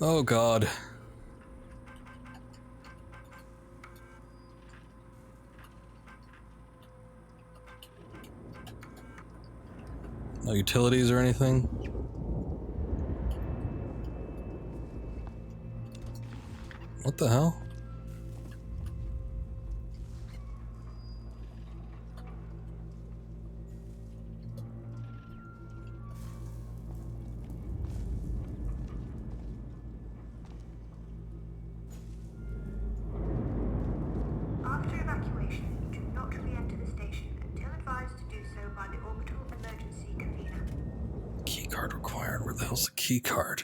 Oh God. No utilities or anything? What the hell? After evacuation, do not re-enter the station until advised to do so by the orbital emergency convener. Key card required. Where the hell's the key card?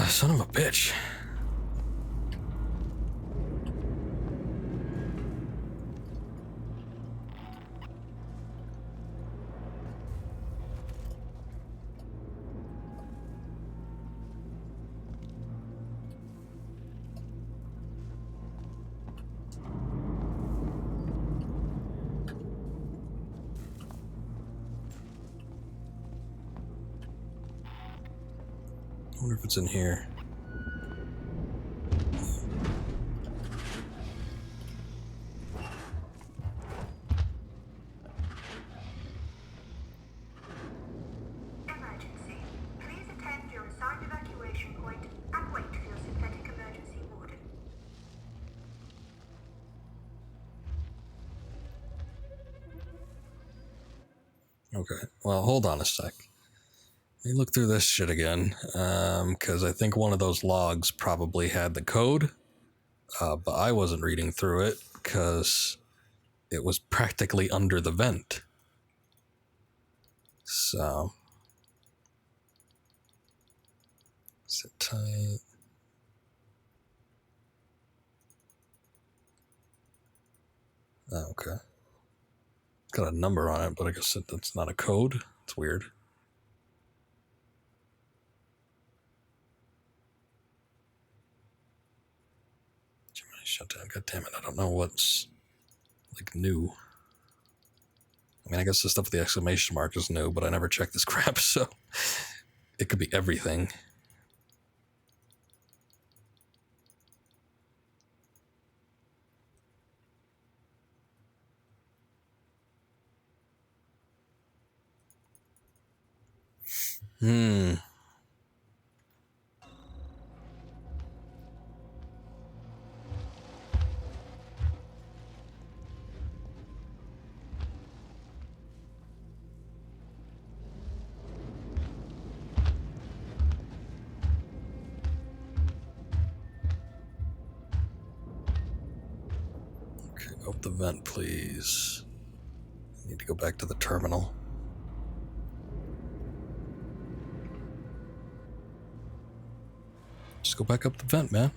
Son of a bitch. wonder if it's in here. Emergency. Please attend your assigned evacuation point and wait for your synthetic emergency warden. Okay, well, hold on a sec. Let me look through this shit again, because I think one of those logs probably had the code, but I wasn't reading through it because it was practically under the vent. So, sit tight. Oh, okay. It's got a number on it, but I guess that's not a code. It's weird. Shut down. God damn it. I don't know what's like new. I mean, I guess the stuff with the exclamation mark is new, but I never checked this crap, so it could be everything. Okay, open the vent, please. I need to go back to the terminal. Just go back up the vent, man.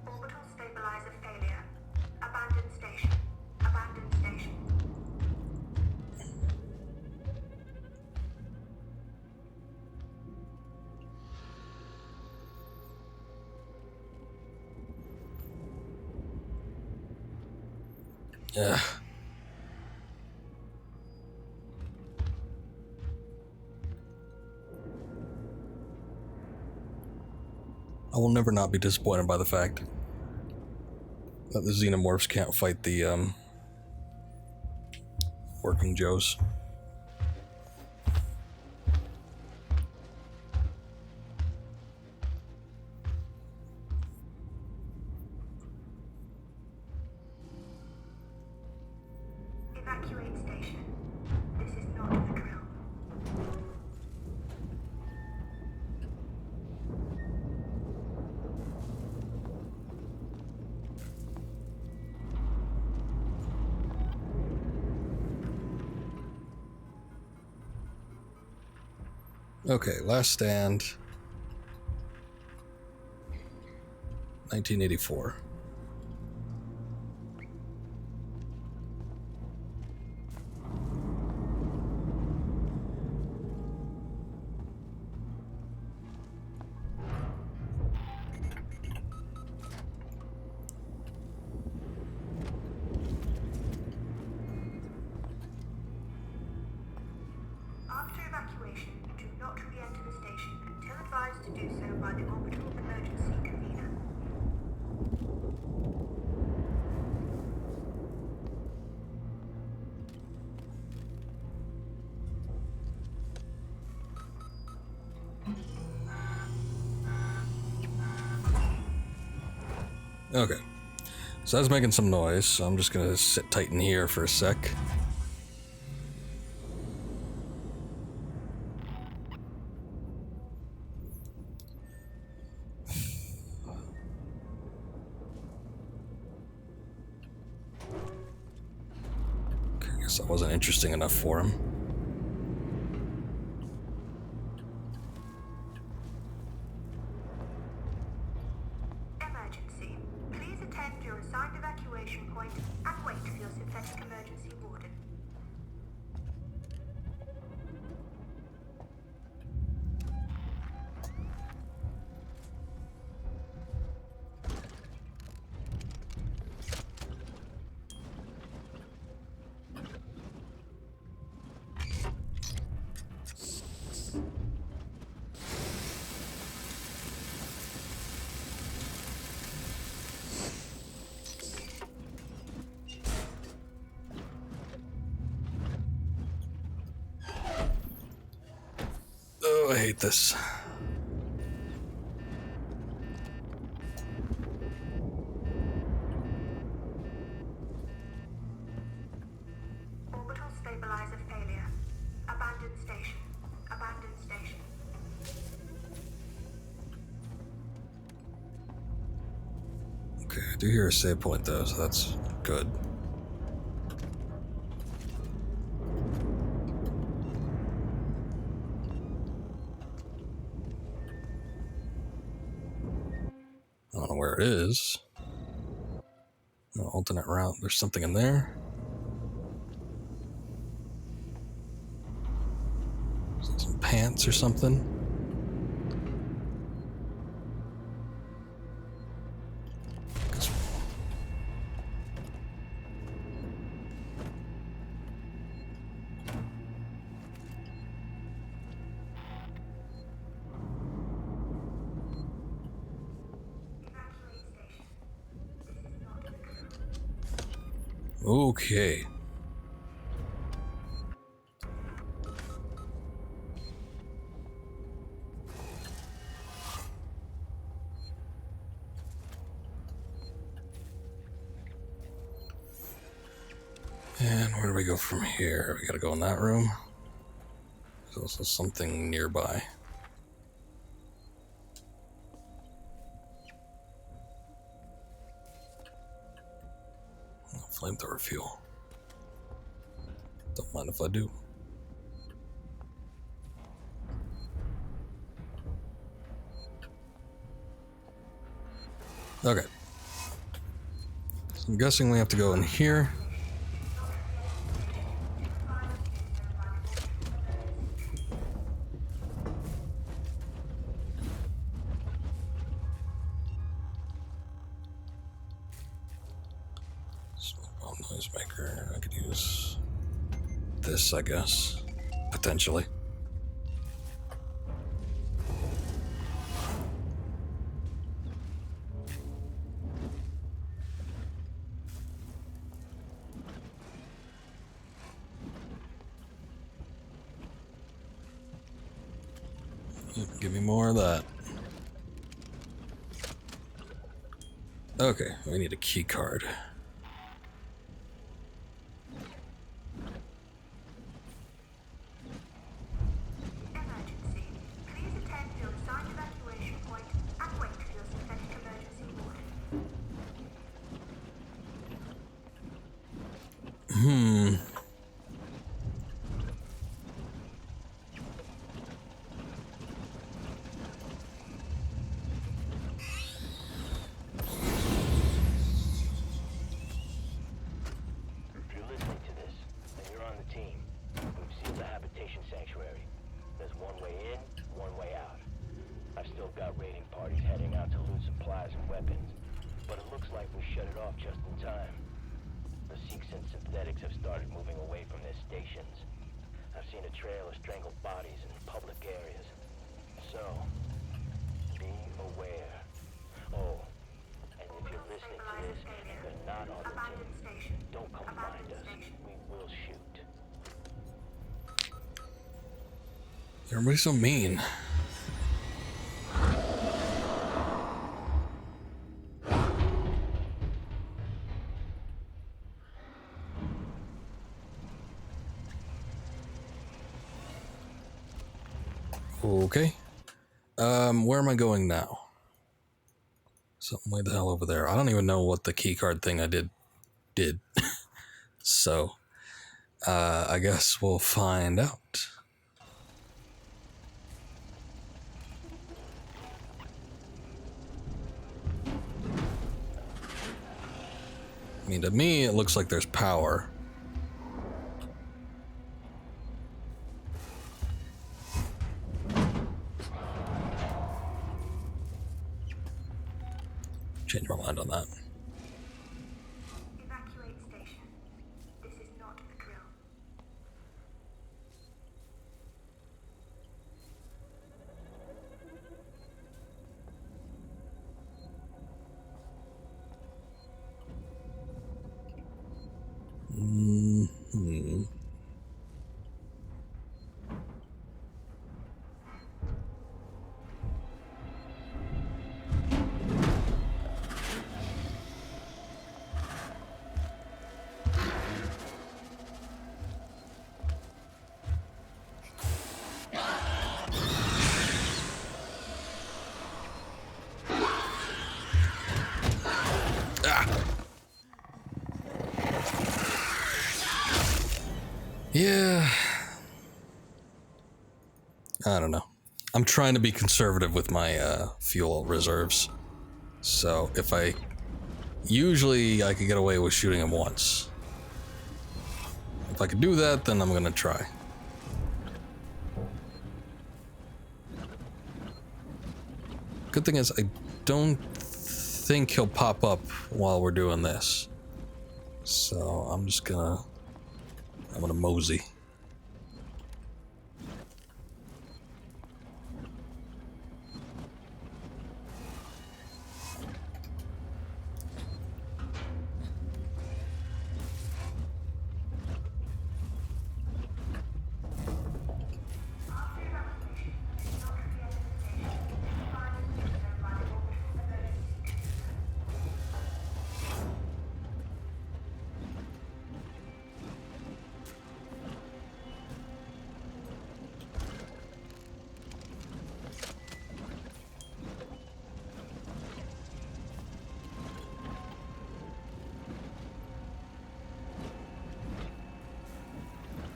Orbital stabilizer failure. Abandoned station. Abandoned station. Yeah. I will never not be disappointed by the fact that the xenomorphs can't fight the working Joes. Evacuate station. This is not a drill. Okay, last stand. 1984. After evacuation, do not re-enter the station until advised to do so by the orbital emergency convener. Okay. So that's making some noise, so I'm just gonna sit tight in here for a sec. Okay, I guess that wasn't interesting enough for him. Emergency. Please attend your assigned evacuation point and wait for your synthetic emergency warden. I hate this. Orbital stabilizer failure. Abandoned station. Abandoned station. Okay, I do hear a save point though, so that's good. I don't know where it is. No, alternate route. There's something in there. Some pants or something. Okay. And where do we go from here? We gotta go in that room. There's also something nearby. Flamethrower fuel. Don't mind if I do. Okay. So I'm guessing we have to go in here. Smoke bomb noisemaker. I could use this, I guess. Potentially. Give me more of that. Okay, we need a key card. Emergency. Please attend your assigned evacuation point and wait for your synthetic emergency order. If you're listening to this, and you're on the team, we've sealed the habitation sanctuary. There's one way in, one way out. I've still got raiding parties heading out to loot supplies and weapons, but it looks like we shut it off just in time. The Seeks and synthetics have started moving away from their stations. I've seen a trail of strangled bodies in public areas. So, be aware. Oh, and if you're listening to this and you're not on the Abandoned team, station. don't come find Abandoned us. station. We will shoot. Everybody's so mean. Okay. Where am I going now? Something way the hell over there. I don't even know what the keycard thing I did. So, I guess we'll find out. I mean, to me, it looks like there's power. Change my mind on that. Evacuate station. This is not a drill. I don't know. I'm trying to be conservative with my fuel reserves. So if usually I could get away with shooting him once. If I could do that, then I'm gonna try. Good thing is I don't think he'll pop up while we're doing this. So I'm gonna mosey.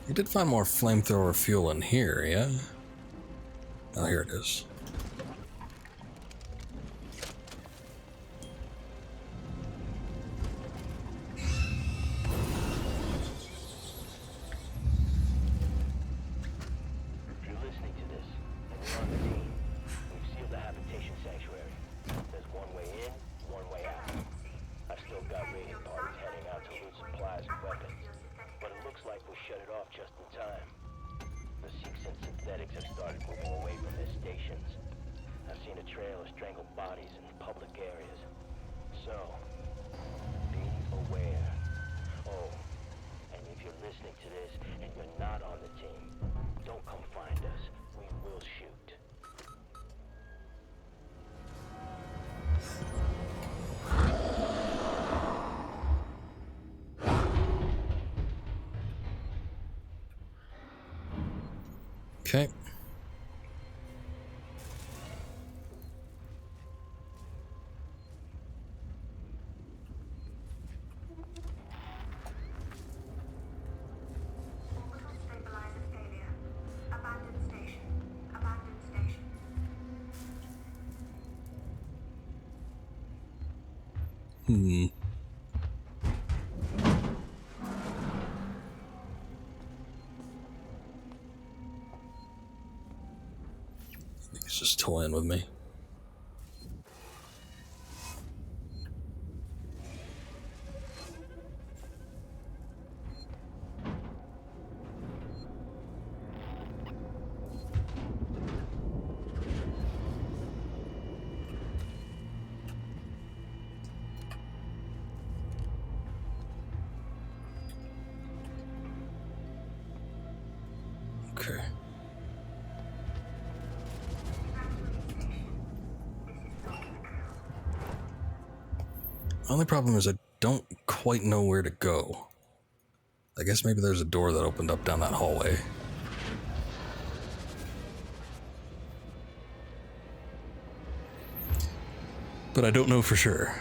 We did find more flamethrower fuel in here, yeah? Oh, here it is. If you're listening to this, and you're on the team, we've sealed the habitation sanctuary. There's one way in, one way out. I've still got raiding parties heading out to loot supplies and weapons, but it looks like we'll shut it off just in time. The Sikhs and synthetics have started moving away from their stations. I've seen a trail of strangled bodies in public areas. So, be aware. Oh, and if you're listening to this and you're not on the team, don't come find us. We will shoot. Okay. Orbital stabilizer failure. Abandoned station. Abandoned station. He's just toying with me. Okay. Only problem is I don't quite know where to go. I guess maybe there's a door that opened up down that hallway. But I don't know for sure.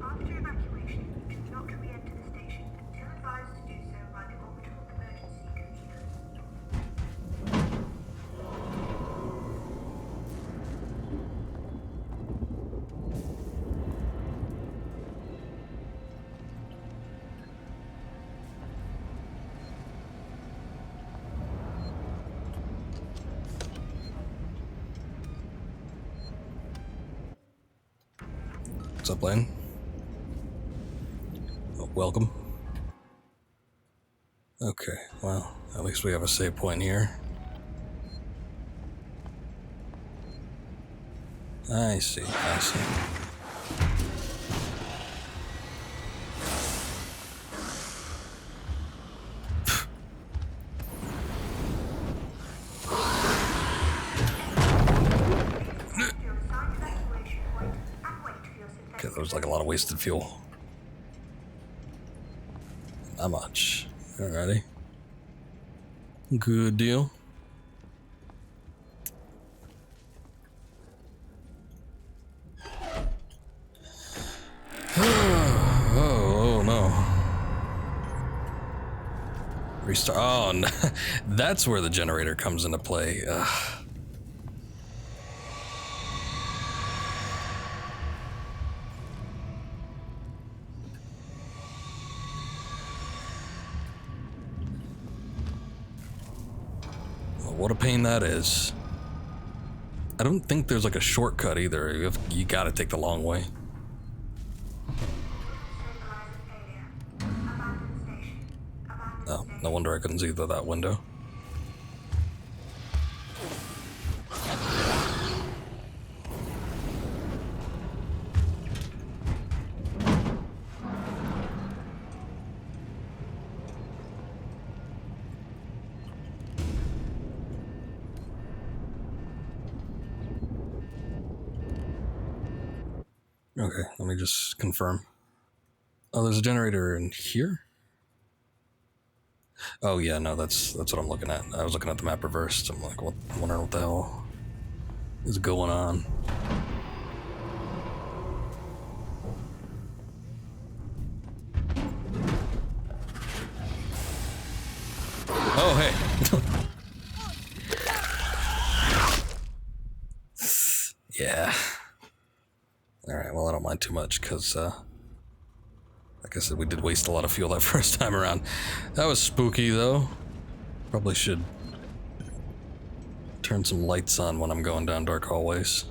After evacuation, do not re-enter the station until advised to do so by the orbital emergency convener. What's up, Lane? Oh, welcome. Okay, well, at least we have a save point here. I see, I see. lot of wasted fuel. Not much. Alrighty. Good deal. Oh no. Restart. Oh, no. That's where the generator comes into play. Ugh. What a pain that is. I don't think there's like a shortcut either. You gotta take the long way. Oh, no wonder I couldn't see through that window. Okay, let me just confirm. Oh, there's a generator in here? Oh yeah, no, that's what I'm looking at. I was looking at the map reversed. I'm like, what? I'm wondering what the hell is going on. Oh, hey. Yeah. Alright, well, I don't mind too much, because, like I said, we did waste a lot of fuel that first time around. That was spooky, though. Probably should turn some lights on when I'm going down dark hallways.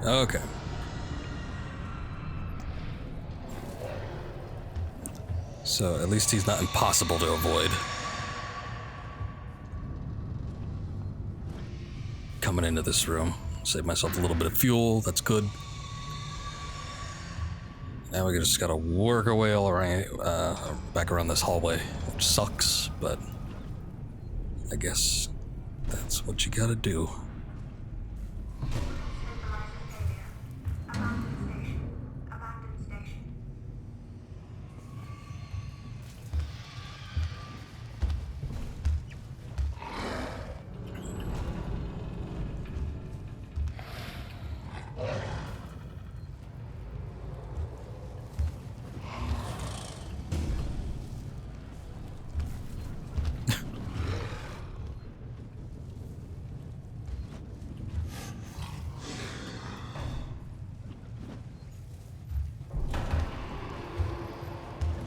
Okay. So at least he's not impossible to avoid. Coming into this room. Save myself a little bit of fuel. That's good. Now we just gotta work our way all around, back around this hallway, which sucks, but I guess that's what you gotta do.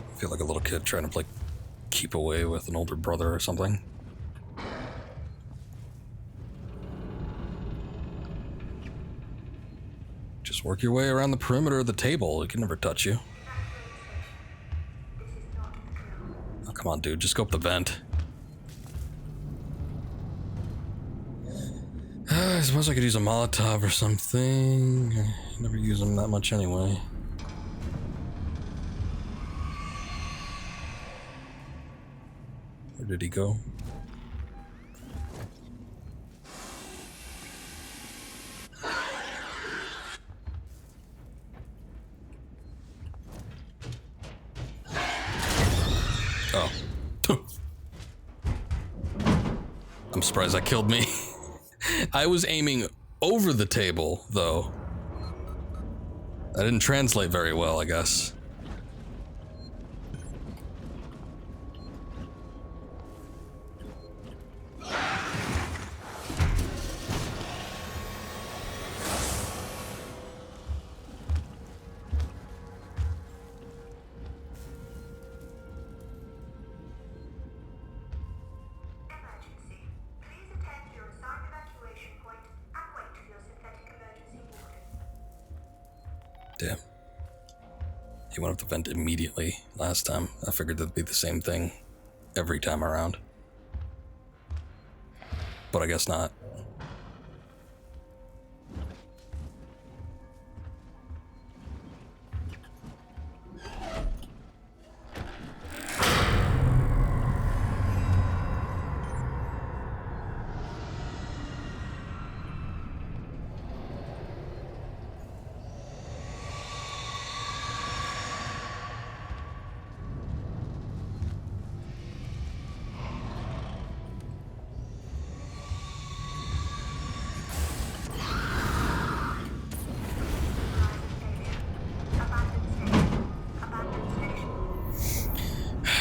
I feel like a little kid trying to play keep away with an older brother or something. Just work your way around the perimeter of the table. It can never touch you. Oh, come on, dude. Just go up the vent. I suppose I could use a Molotov or something. I never use them that much anyway. Where did he go? Oh. I'm surprised that killed me. I was aiming over the table, though. That didn't translate very well, I guess. Damn. He went up the vent immediately last time. I figured that'd be the same thing every time around. But I guess not.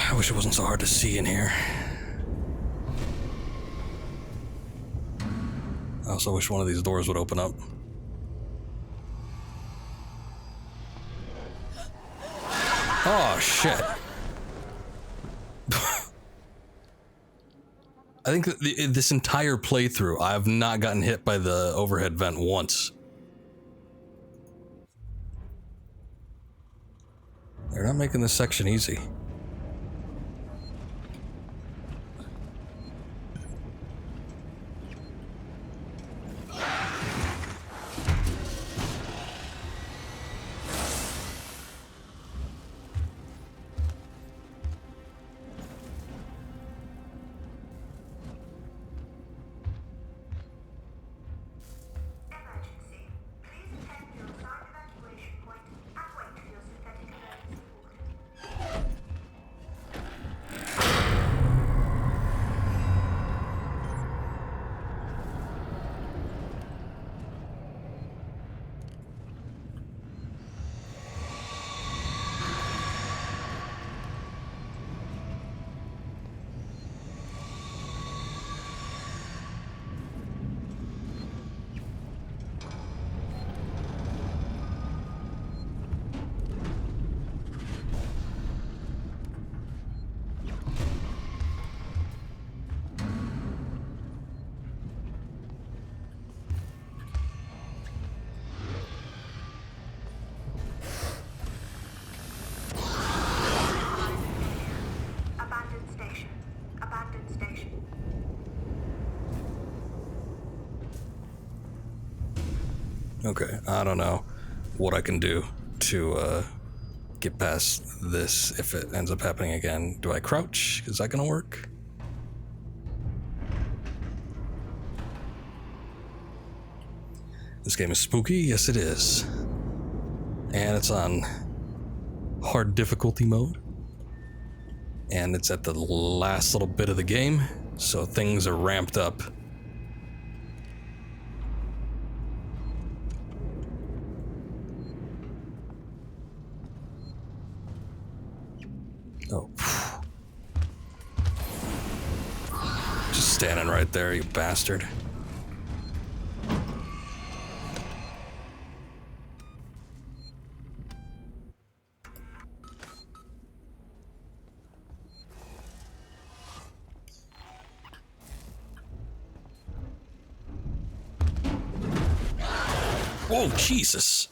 I wish it wasn't so hard to see in here. I also wish one of these doors would open up. Oh, shit. I think that this entire playthrough, I have not gotten hit by the overhead vent once. They're not making this section easy. Okay, I don't know what I can do to get past this if it ends up happening again. Do I crouch? Is that gonna work? This game is spooky? Yes, it is. And it's on hard difficulty mode. And it's at the last little bit of the game, so things are ramped up. Oh. Just standing right there, you bastard. Oh, Jesus.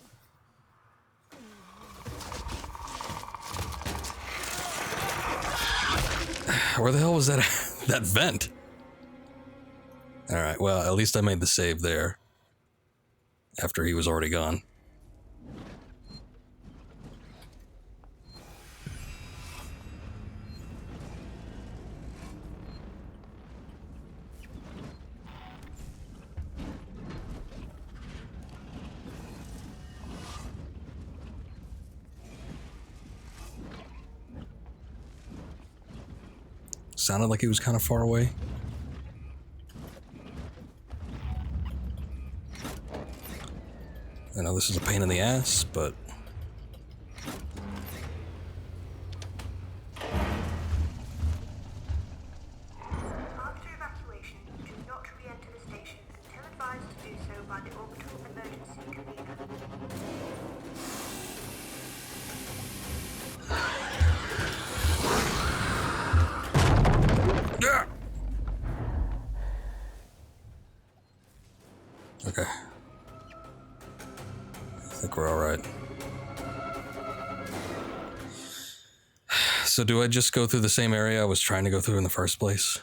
Where the hell was that that vent? All right, well, at least I made the save there after he was already gone. Sounded like he was kind of far away. I know this is a pain in the ass, but... After evacuation, do not re-enter the station until advised to do so by the orbital emergency convener. Okay. I think we're all right. So do I just go through the same area I was trying to go through in the first place?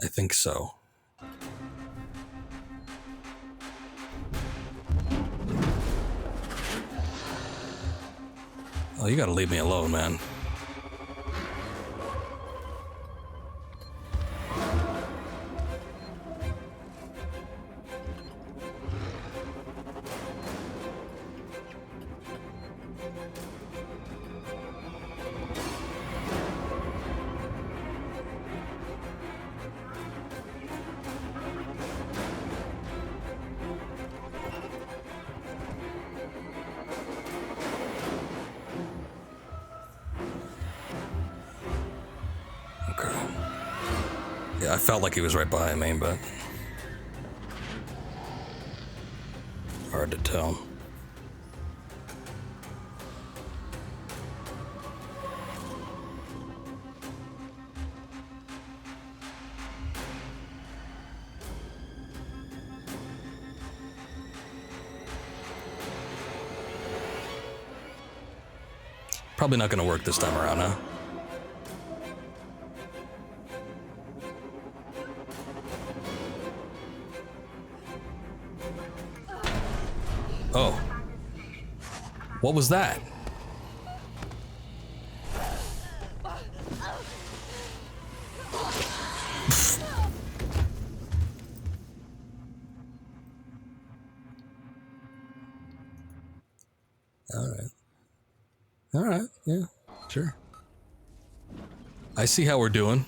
I think so. Oh, you gotta leave me alone, man. Yeah, I felt like he was right behind me, but hard to tell. Probably not gonna work this time around, huh? Oh. What was that? All right, yeah, sure. I see how we're doing.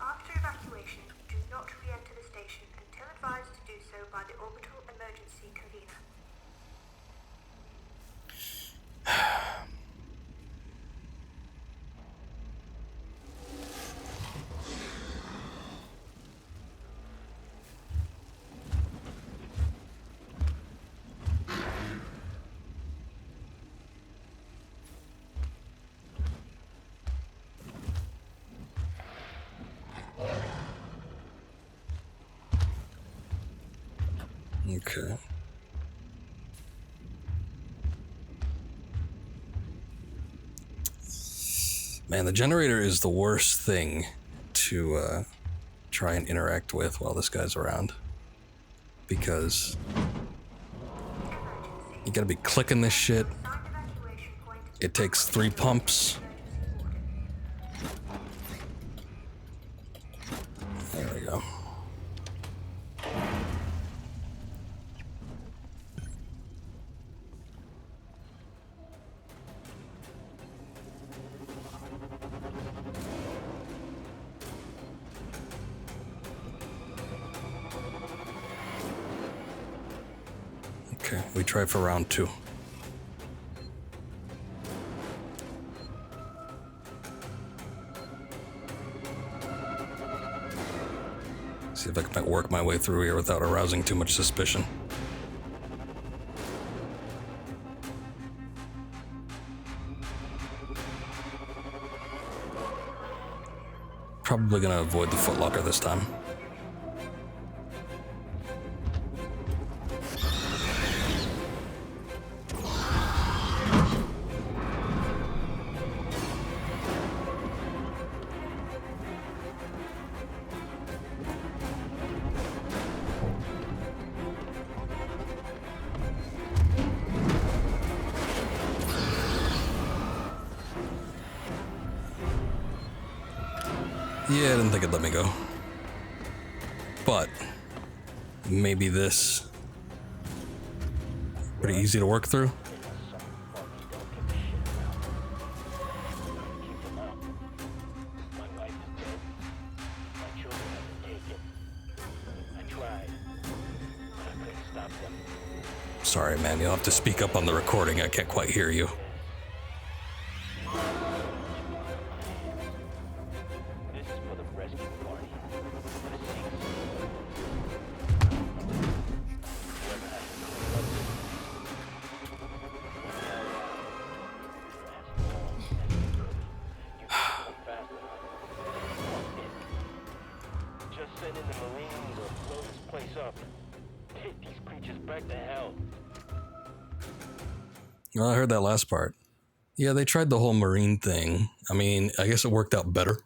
After evacuation, do not re-enter the station until advised to do so by the orbital emergency convener. Okay. Man, the generator is the worst thing to try and interact with while this guy's around. Because you gotta be clicking this shit. It takes 3 pumps. There we go. Okay, we try for round 2. See if I can work my way through here without arousing too much suspicion. Probably gonna avoid the footlocker this time. Yeah, I didn't think it'd let me go. But maybe this pretty easy to work through. Sorry, man, you'll have to speak up on the recording. I can't quite hear you. This is for the rescue party. For the Sikhs. Whoever has to clean up this you can't go fast enough. Just send in the Marines or blow this place up. Take these creatures back to hell. Well, I heard that last part. Yeah, they tried the whole Marine thing. I mean, I guess it worked out better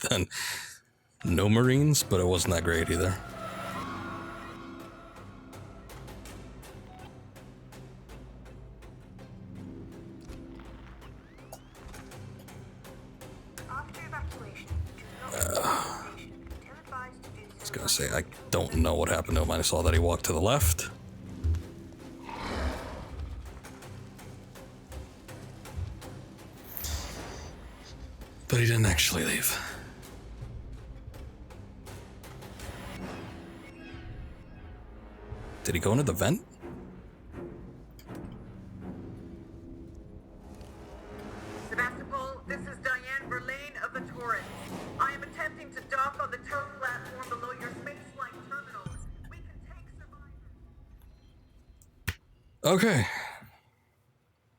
than no Marines, but it wasn't that great either. After evacuation, do not leave the station until advised to do so. I was gonna say, I don't know what happened to him. I saw that he walked to the left. But he didn't actually leave. Did he go into the vent? Sebastopol, this is Diane Verlaine of the Torrens. I am attempting to dock on the tow platform below your spaceflight terminal. We can take survivors. Okay.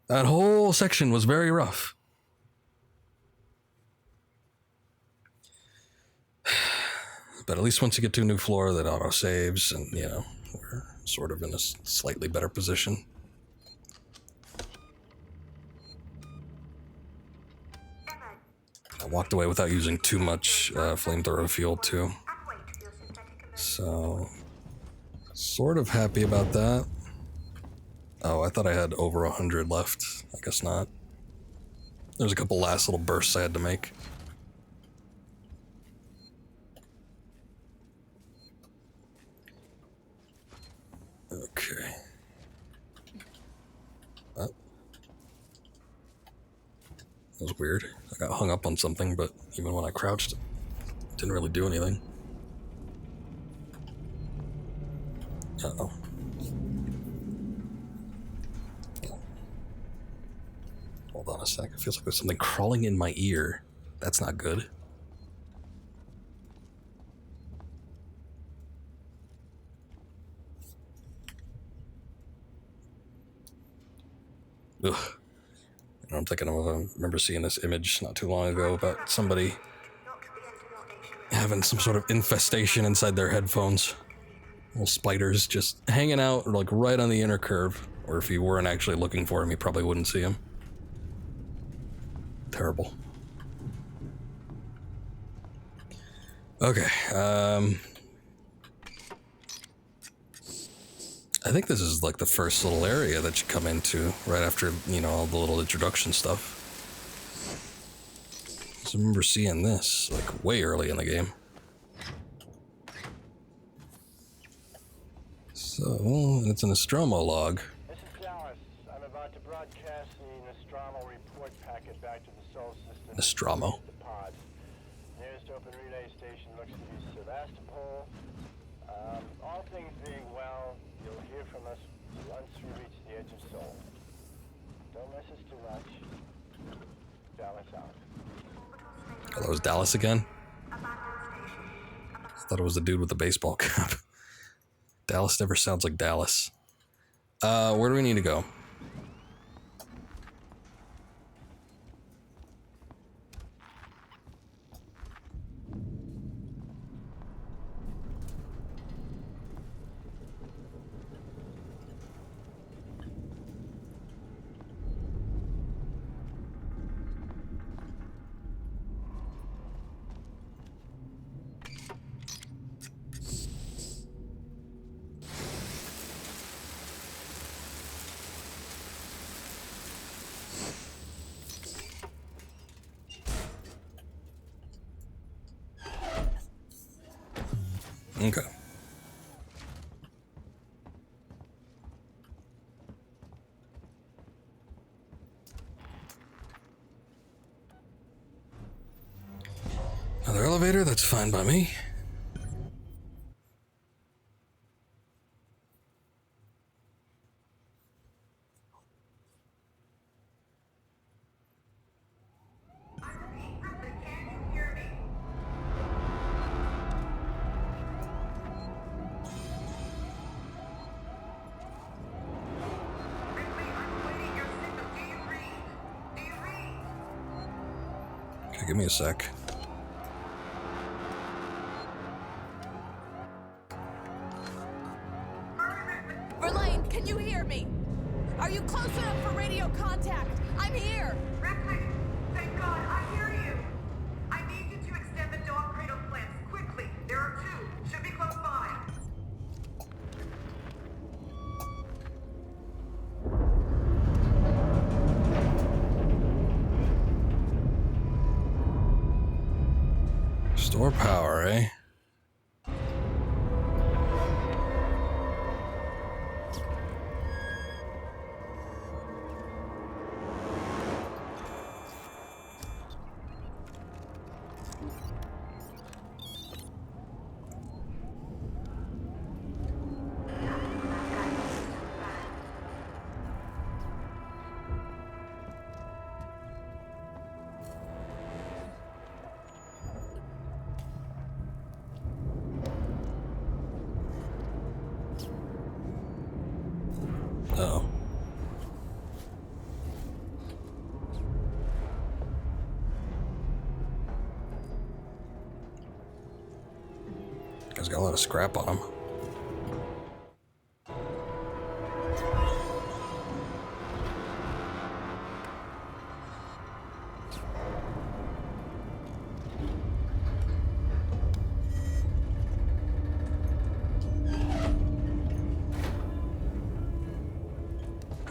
That whole section was very rough. But at least once you get to a new floor, that auto saves, and you know, we're sort of in a slightly better position. I walked away without using too much flamethrower fuel too. So, sort of happy about that. Oh, I thought I had over 100 left. I guess not. There's a couple last little bursts I had to make. Okay. Oh. That was weird. I got hung up on something, but even when I crouched, it didn't really do anything. Uh-oh. Hold on a sec. It feels like there's something crawling in my ear. That's not good. Ugh. I'm thinking of, I remember seeing this image not too long ago about somebody having some sort of infestation inside their headphones. Little spiders just hanging out, like right on the inner curve. Or if you weren't actually looking for him, you probably wouldn't see him. Terrible. Okay, I think this is like the first little area that you come into right after, you know, all the little introduction stuff. I remember seeing this like way early in the game. So, it's a Nostromo log. This is Dallas. I'm about to broadcast the Nostromo report packet back to the Sol system. Nostromo. The pod. Nearest open relay station looks to be Sebastopol. All things being well, you'll hear from us once we reach the edge of Sol. Don't miss us too much. Dallas out. Oh, that was Dallas again? I thought it was the dude with the baseball cap. Dallas never sounds like Dallas. Where do we need to go? Okay. Another elevator, that's fine by me. Okay, give me a sec. Verlaine, can you hear me? Are you close enough for radio contact? I'm here! Ripley, thank God, I hear you. I need you to extend the dog cradle clamps quickly. There are two. Should be close by. Store power, eh? Oh. Guy's got a lot of scrap on him.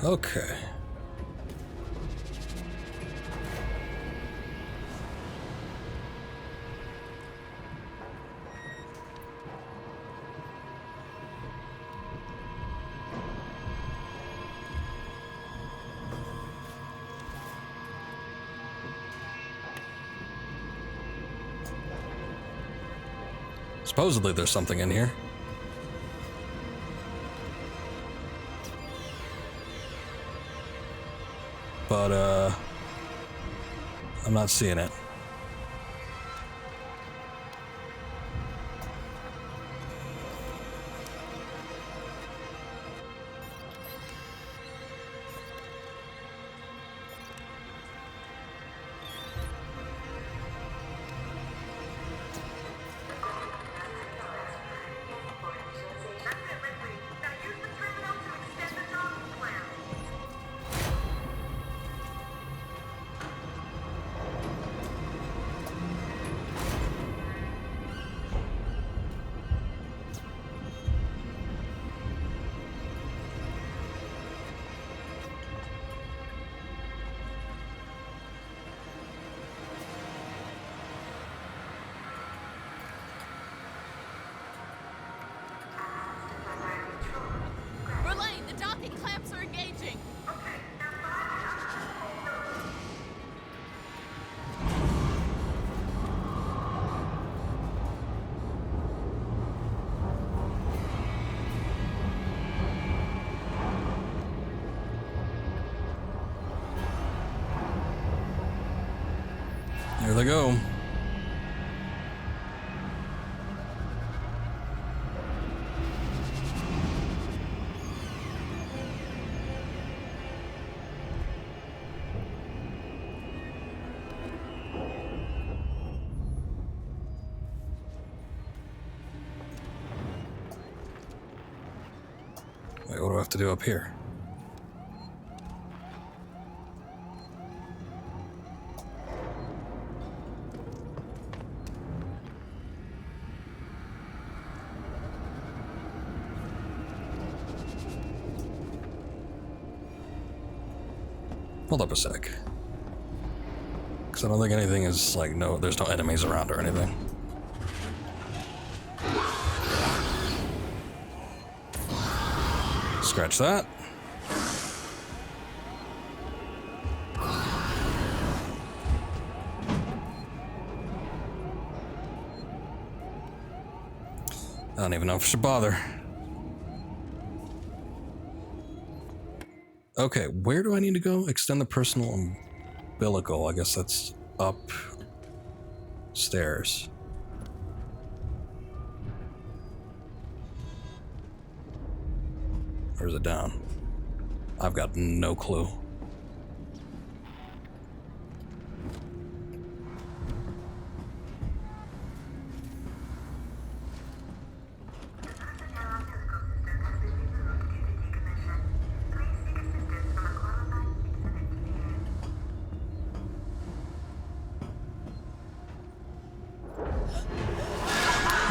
Okay. Supposedly there's something in here. But, I'm not seeing it. Verlaine, the docking clamps are engaging! Here they go. Wait, what do I have to do up here? Hold up a sec. Because I don't think anything is like, no, there's no enemies around or anything. Scratch that. I don't even know if I should bother. Okay, where do I need to go? Extend the personal umbilical. I guess that's up stairs. Or is it down? I've got no clue.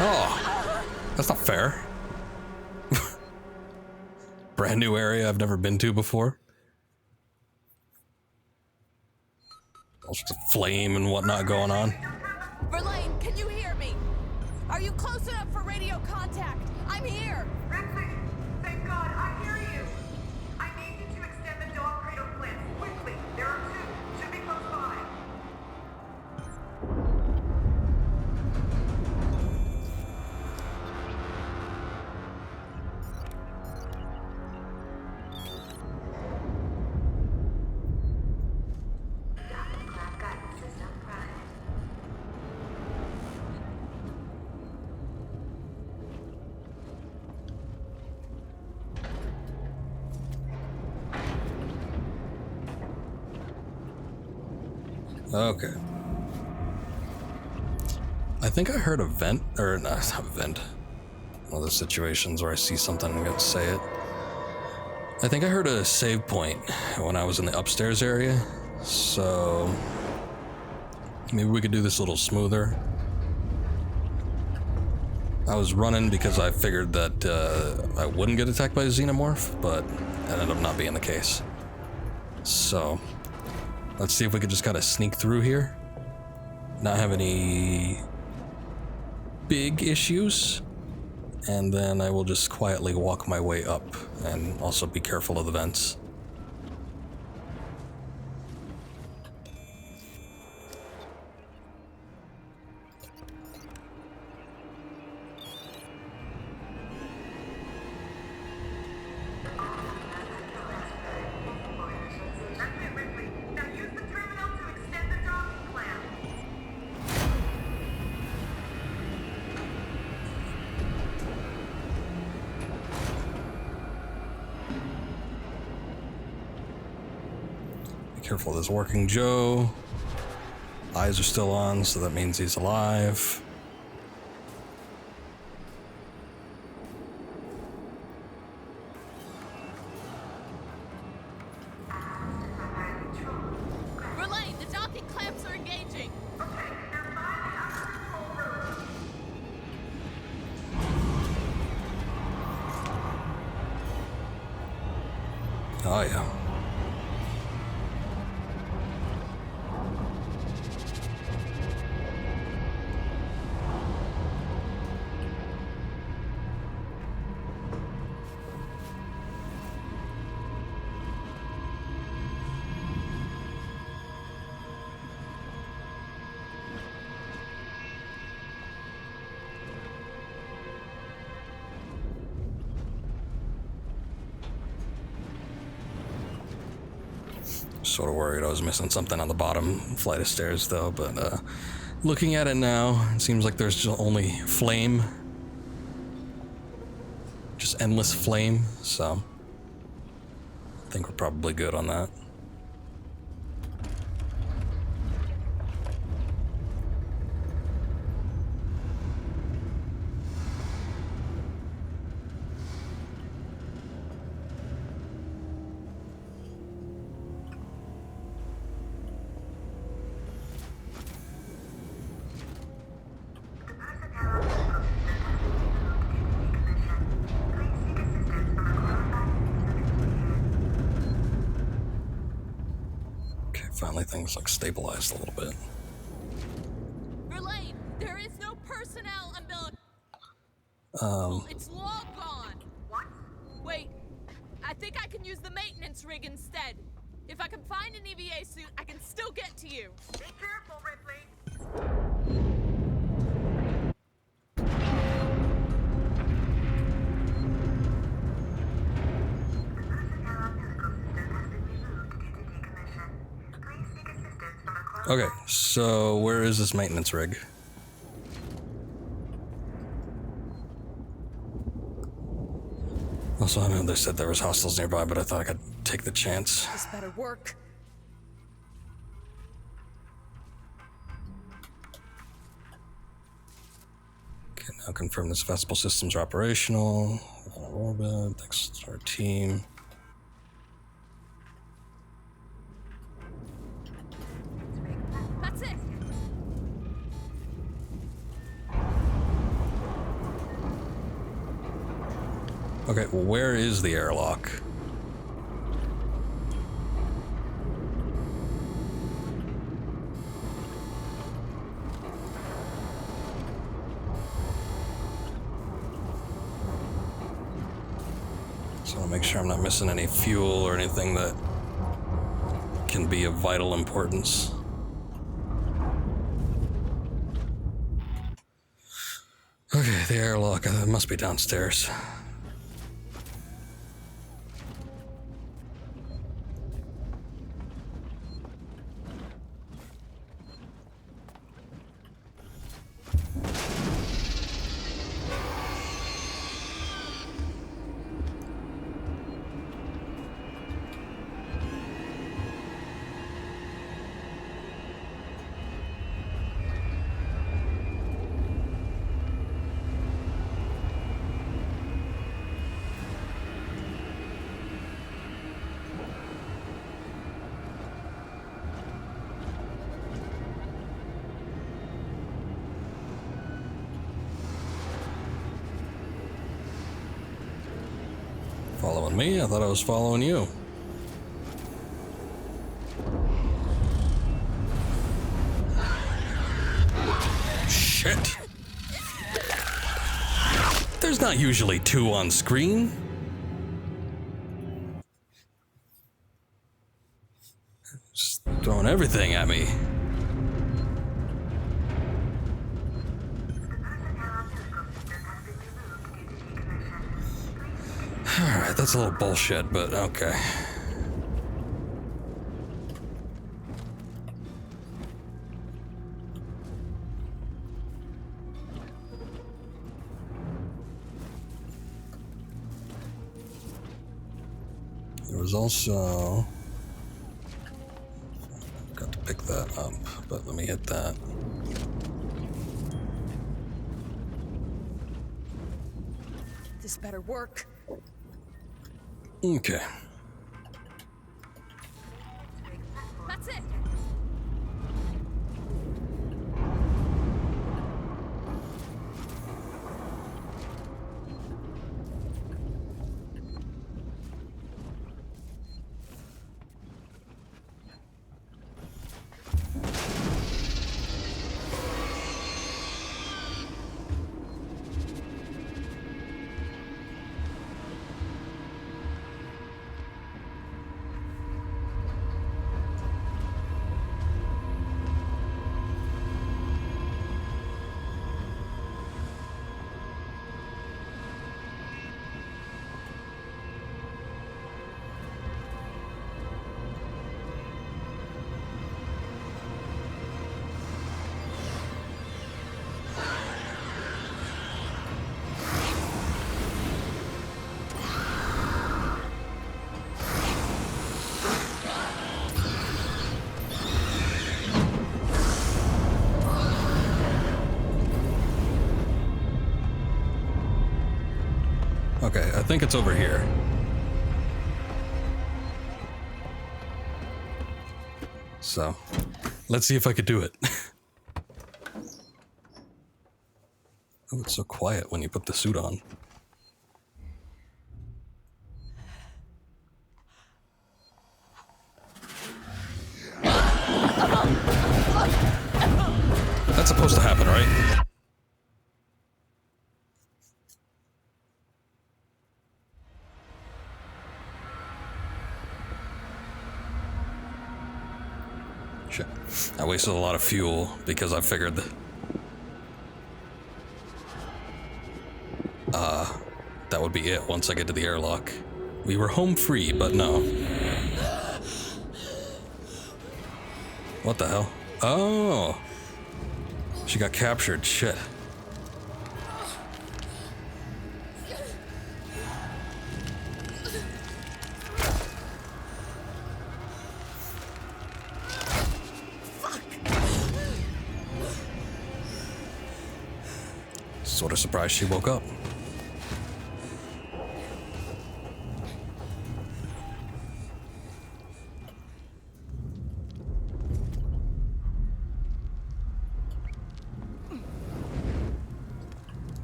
Oh, that's not fair. Brand new area I've never been to before. All sorts of flame and whatnot going on. Verlaine, can you hear me? Are you close enough for radio contact? I'm here. Ripley, thank God, I hear you. I need you to extend the dog cradle clamps quickly. There are two. Should be close by. Okay. I think I heard a vent, or no, it's not a vent. One of those situations where I see something and I'm gonna say it. I think I heard a save point when I was in the upstairs area, so maybe we could do this a little smoother. I was running because I figured that I wouldn't get attacked by a xenomorph, but that ended up not being the case. So let's see if we could just kind of sneak through here, not have any big issues, and then I will just quietly walk my way up and also be careful of the vents. Careful of this working Joe. Eyes are still on, so that means he's alive. Verlaine, the docking clamps are engaging. Oh yeah. Sort of worried I was missing something on the bottom flight of stairs though, but looking at it now, it seems like there's just only flame. Just endless flame, so I think we're probably good on that. Finally, things like stabilized a little bit. Verlaine, there is no personnel umbilical. It's long gone. What? Wait, I think I can use the maintenance rig instead. If I can find an EVA suit, I can still get to you. Be careful, Ripley. Okay, so where is this maintenance rig? Also, I know they said there was hostiles nearby, but I thought I could take the chance. This better work. Okay, now confirm this vestibule systems are operational. Orbit, thanks to our team. That's it. Okay, where is the airlock? So I want to make sure I'm not missing any fuel or anything that can be of vital importance. Okay, the airlock must be downstairs. Following me? I thought I was following you. Shit. There's not usually two on screen. Just throwing everything at me. Alright, that's a little bullshit, but okay. There was also... got to pick that up, but let me hit that. This better work. Okay. That's it. Okay, I think it's over here. So, let's see if I could do it. Oh, it's so quiet when you put the suit on. That's supposed to happen, right? Shit. I wasted a lot of fuel because I figured that would be it once I get to the airlock. We were home free, but no. What the hell? Oh! She got captured. Shit. Sort of surprised she woke up.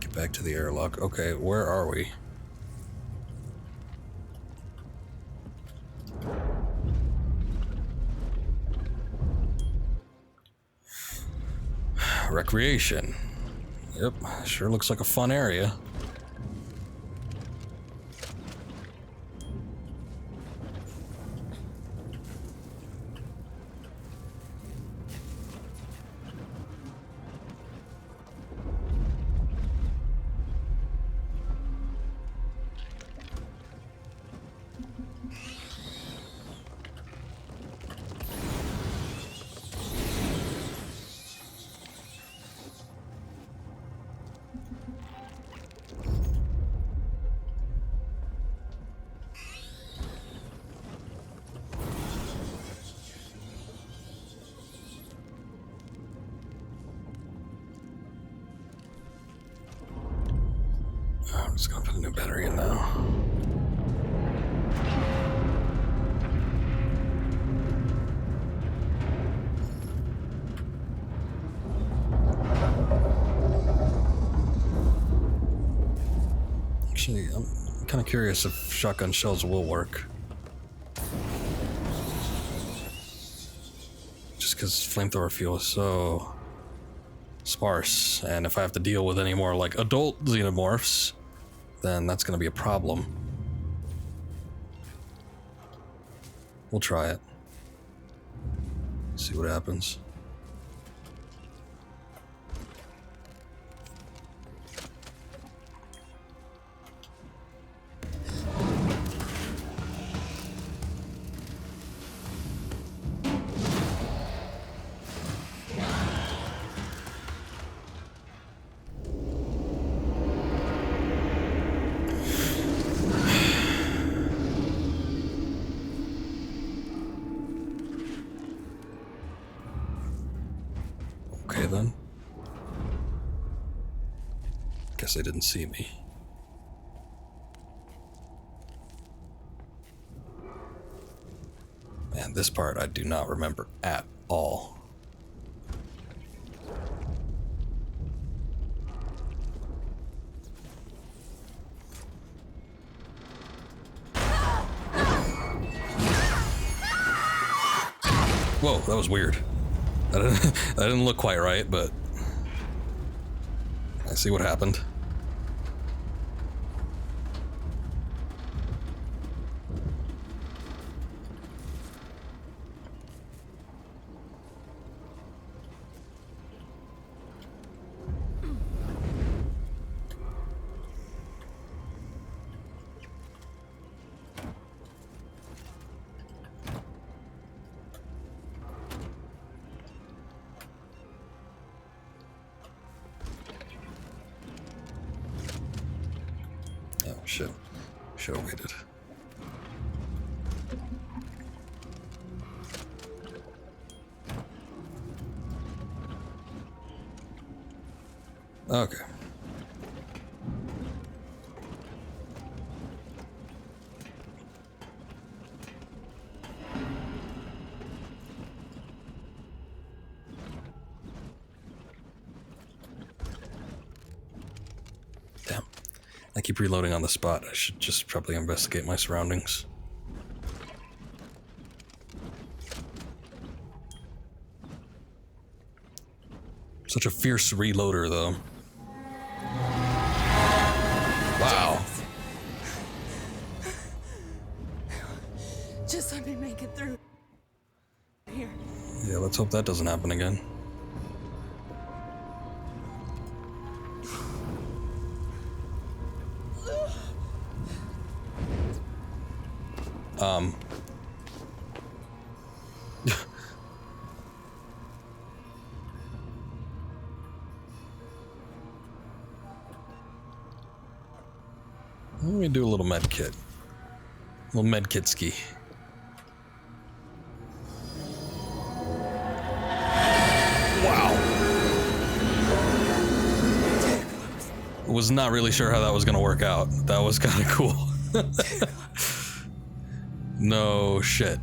Get back to the airlock. Okay, where are we? recreation. Yep, sure looks like a fun area. I'm just gonna put a new battery in now. Actually, I'm kind of curious if shotgun shells will work. Just because flamethrower fuel is so sparse, and if I have to deal with any more like adult xenomorphs, then that's going to be a problem. We'll try it. See what happens. Okay then. Guess they didn't see me. Man, this part I do not remember at all. Whoa, that was weird. That didn't look quite right, but I see what happened. Oh shit. Should have waited. Okay. Damn. I keep reloading on the spot. I should just probably investigate my surroundings. Such a fierce reloader, though. Wow. Just let me make it through here. Yeah, let's hope that doesn't happen again. Let me do a little med kit. A little med kit ski. Wow. Was not really sure how that was gonna work out. That was kind of cool. No shit.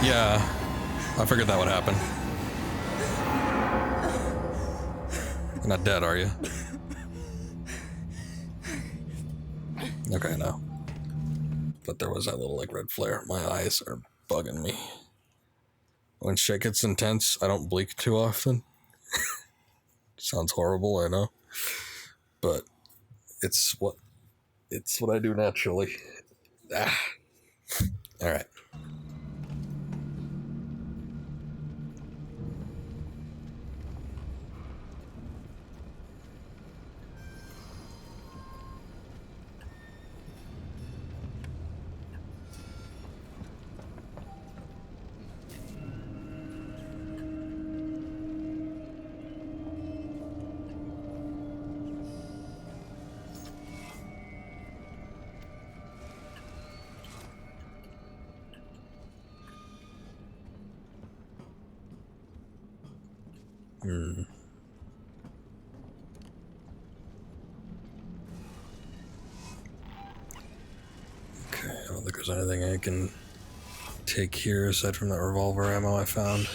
Yeah, I figured that would happen. You're not dead, are you? Okay, no. But there was that little like red flare. My eyes are bugging me. When shit gets intense, I don't blink too often. Sounds horrible, I know. But it's what I do naturally. Ah. All right. Okay, I don't think there's anything I can take here aside from that revolver ammo I found.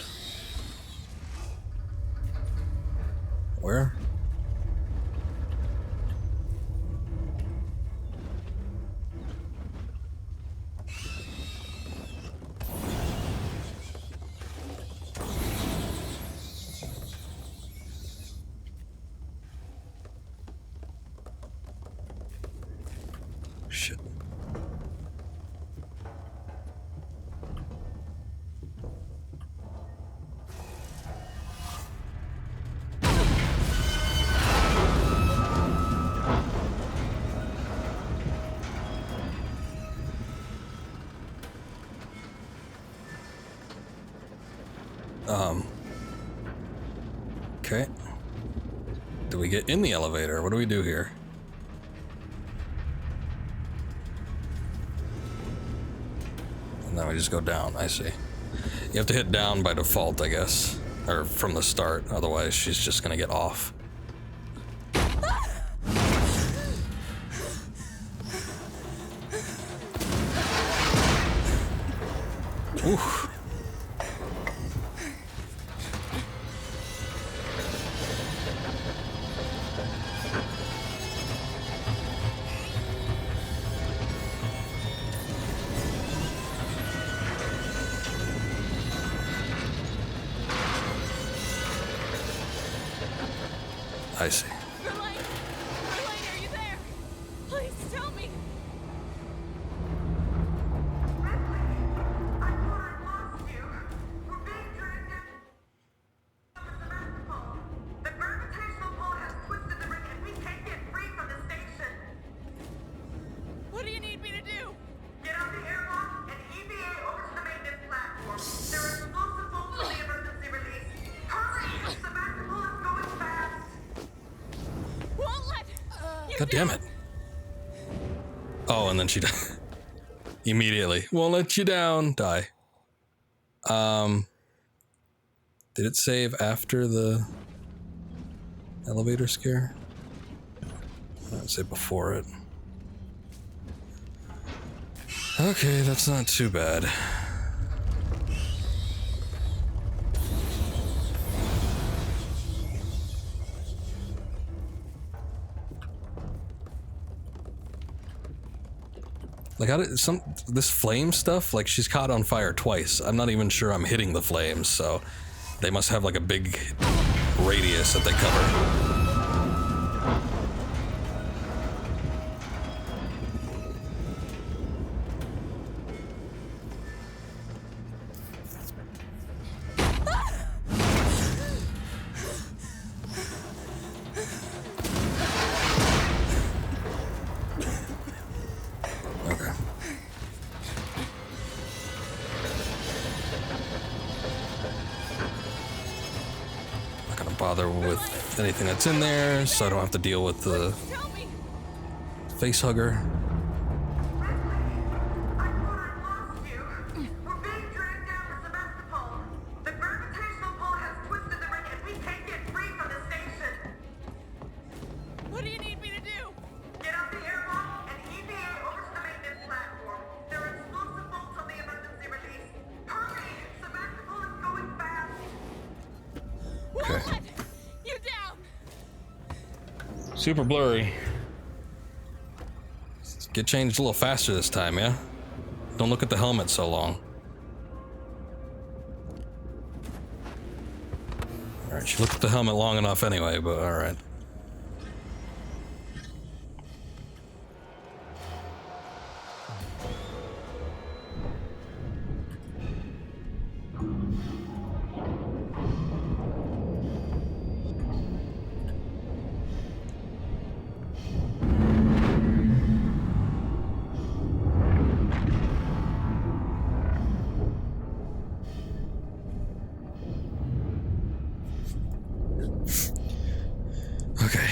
Where? Shit. Okay. Do we get in the elevator? What do we do here? And then we just go down, I see. You have to hit down by default, I guess. Or from the start, otherwise she's just gonna get off. Oof. I see. Verlaine! Verlaine, are you there? Please tell me! Ripley, I thought I lost you. We're being dragged down the Sebastopol. The gravitational pull has twisted the ring and we can't get free from the station. What do you need me to do? Get on the airlock and EVA over to the maintenance platform. There are explosive bolts for the emergency release. Hurry! Sebastopol is going fast. Won't let you God damn it. Oh, and then she died. Immediately. Won't let you down. Die. Did it save after the elevator scare? I'd say before it. Okay, that's not too bad. Like, how did this flame stuff, like, she's caught on fire twice. I'm not even sure I'm hitting the flames, so they must have, like, a big radius that they cover. Bother with anything that's in there, so I don't have to deal with the face hugger. What do you need me to do? Get on the airlock and EVA over to the maintenance platform. There are explosive bolts on the emergency release. Hurry! Sebastopol is going fast. Won't let you down. Super blurry. Get changed a little faster this time, yeah? Don't look at the helmet so long. Alright, she looked at the helmet long enough anyway, but alright. Okay.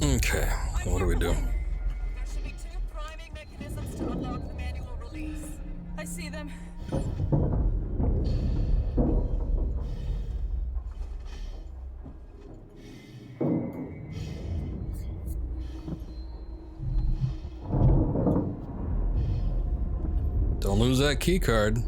Okay, what do we do? There should be 2 priming mechanisms to unlock the manual release. I see them. Don't lose that key card.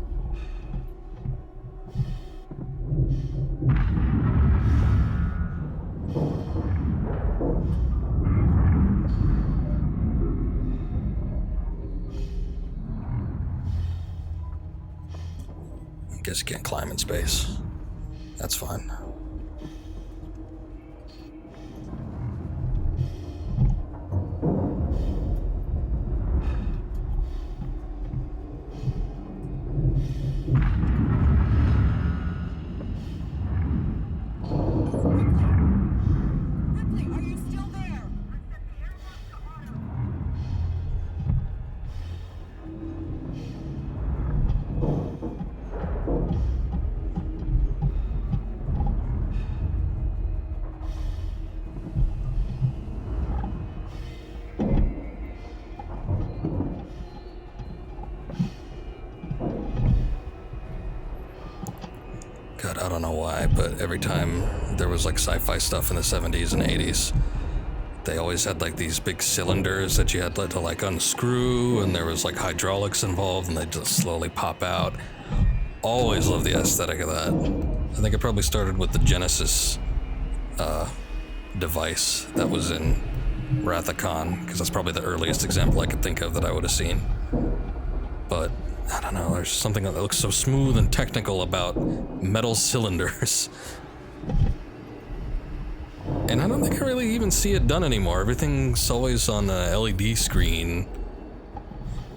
Guess you can't climb in space. That's fine. Ripley, are you still there? God, I don't know why, but every time there was like sci-fi stuff in the 70s and 80s, they always had like these big cylinders that you had to like unscrew, and there was like hydraulics involved, and they just slowly pop out. Always loved the aesthetic of that. I think it probably started with the Genesis device that was in Wrath of Khan, because that's probably the earliest example I could think of that I would have seen. But I don't know, there's something that looks so smooth and technical about metal cylinders. And I don't think I really even see it done anymore. Everything's always on a LED screen.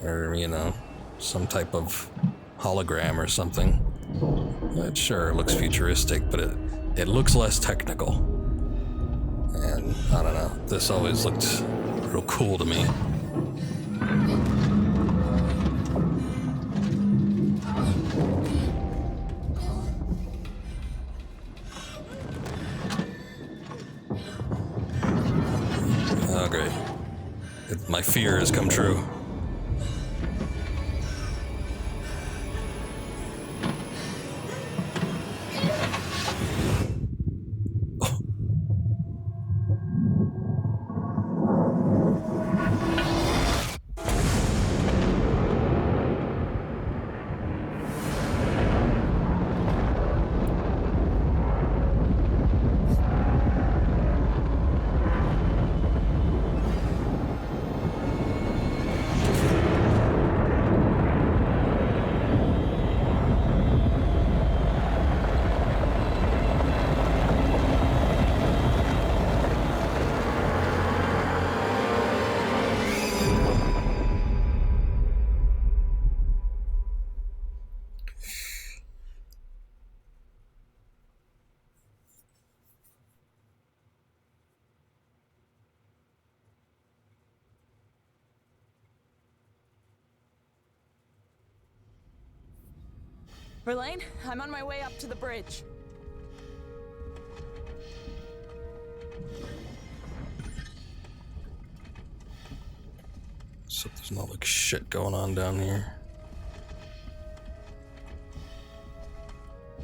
Or, you know, some type of hologram or something. It sure looks futuristic, but it looks less technical. And I don't know, this always looked real cool to me. Oh, great. My fear has come true. Verlaine, I'm on my way up to the bridge. So there's not like shit going on down here.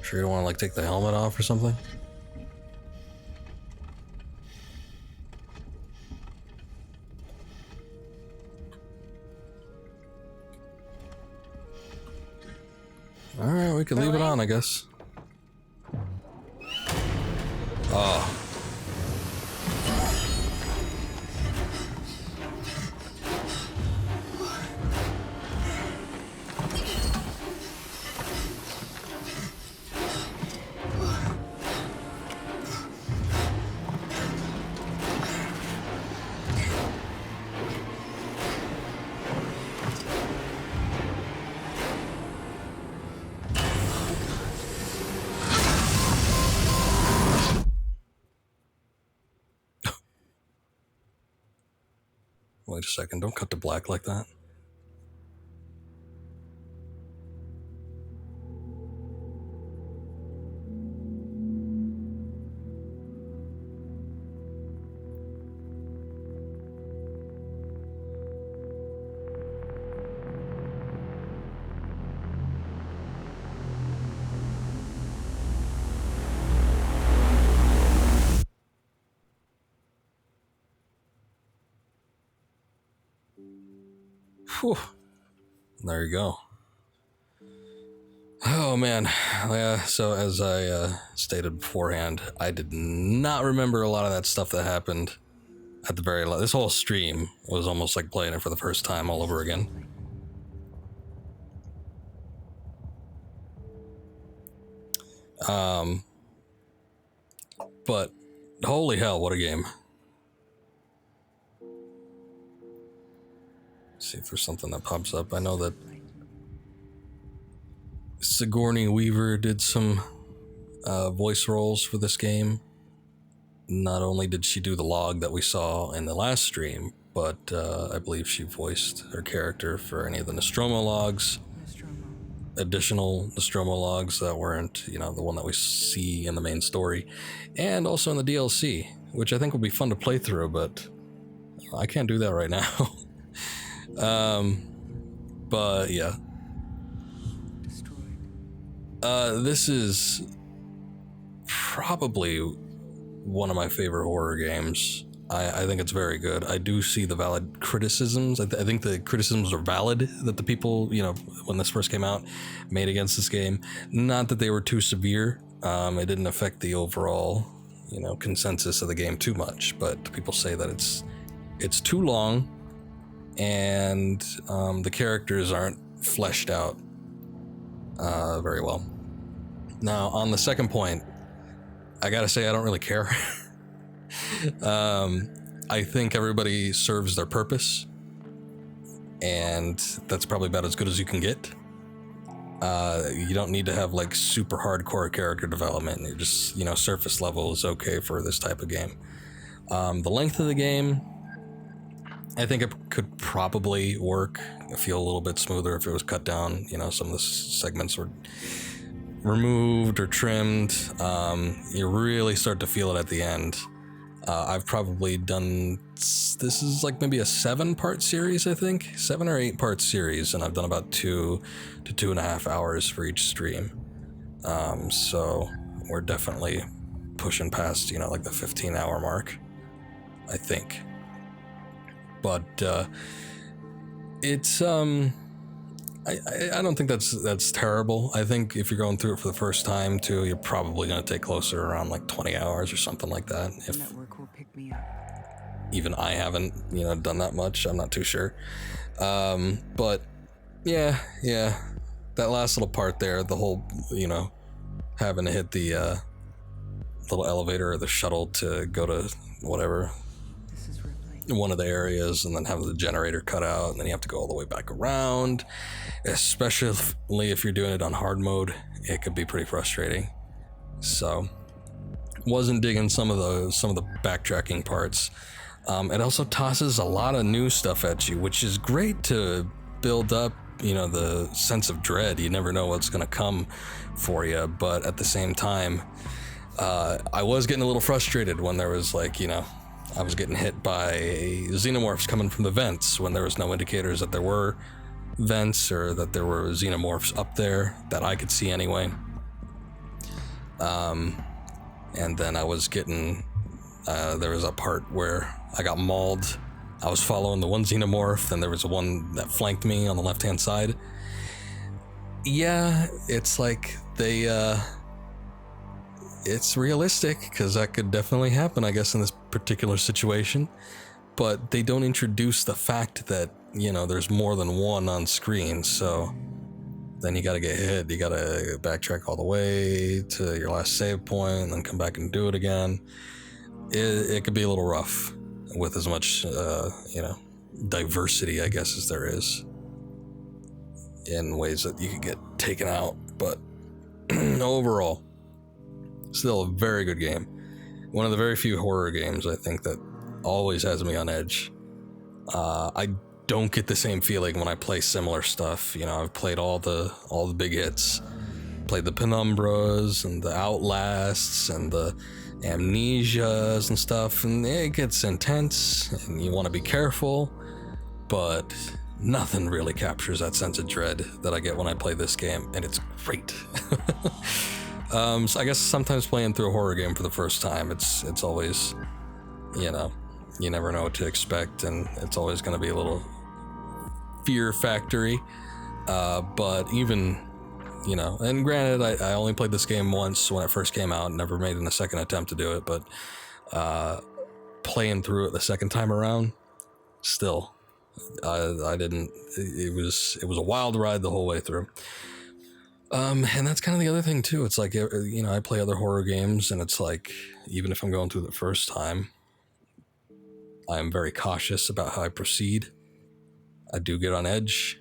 Sure you don't want to like take the helmet off or something? Alright, we can leave it on, I guess. Oh. Wait a second, don't cut to black like that. Whew. There you go. Oh man, yeah, so as I stated beforehand, I did not remember a lot of that stuff that happened at the very last. This whole stream was almost like playing it for the first time all over again. But holy hell, what a game. See if there's something that pops up. I know that Sigourney Weaver did some voice roles for this game. Not only did she do the log that we saw in the last stream, but I believe she voiced her character for any of the Nostromo logs, additional Nostromo logs that weren't, you know, the one that we see in the main story, and also in the DLC, which I think will be fun to play through, but I can't do that right now. But yeah. This is probably one of my favorite horror games. I think it's very good. I do see the valid criticisms. I think the criticisms are valid that the people, you know, when this first came out, made against this game. Not that they were too severe. It didn't affect the overall, you know, consensus of the game too much. But people say that it's too long, and the characters aren't fleshed out very well. Now, on the second point, I gotta say I don't really care. I think everybody serves their purpose, and that's probably about as good as you can get. You don't need to have like super hardcore character development. You're just, you know, surface level is okay for this type of game. The length of the game, I think it could probably work, feel a little bit smoother if it was cut down. You know, some of the segments were removed or trimmed. You really start to feel it at the end. I've probably done, this is like maybe a 7-part series, I think, 7 or 8-part series, and I've done about 2 to 2.5 hours for each stream. So we're definitely pushing past, you know, like the 15-hour mark, I think. But it's I don't think that's terrible. I think if you're going through it for the first time too, you're probably going to take closer around like 20 hours or something like that. If even I haven't, you know, done that much, I'm not too sure. But yeah, that last little part there, the whole, you know, having to hit the little elevator or the shuttle to go to whatever, one of the areas, and then have the generator cut out, and then you have to go all the way back around, especially if you're doing it on hard mode. It could be pretty frustrating. So wasn't digging some of the backtracking parts. It also tosses a lot of new stuff at you, which is great to build up the sense of dread. You never know what's gonna come for you, but at the same time, I was getting a little frustrated when there was like, I was getting hit by xenomorphs coming from the vents when there was no indicators that there were vents or that there were xenomorphs up there that I could see anyway. And then I was getting, there was a part where I got mauled. I was following the one xenomorph, and there was one that flanked me on the left-hand side. Yeah, it's like it's realistic, because that could definitely happen, I guess, in this particular situation. But they don't introduce the fact that, there's more than one on screen, so then you gotta get hit. You gotta backtrack all the way to your last save point, and then come back and do it again. It could be a little rough with as much, diversity, I guess, as there is in ways that you could get taken out. But overall, still a very good game. One of the very few horror games, I think, that always has me on edge. I don't get the same feeling when I play similar stuff. I've played all the big hits. Played the Penumbras and the Outlasts and the Amnesias and stuff, and it gets intense and you want to be careful, but nothing really captures that sense of dread that I get when I play this game, and it's great. So I guess sometimes playing through a horror game for the first time, it's always, you never know what to expect, and it's always going to be a little fear factory. But even, and granted, I only played this game once when it first came out, never made a second attempt to do it, but playing through it the second time around, still, I didn't, it was a wild ride the whole way through. And that's kind of the other thing too. It's like, I play other horror games, and it's like, even if I'm going through the first time, I'm very cautious about how I proceed. I do get on edge.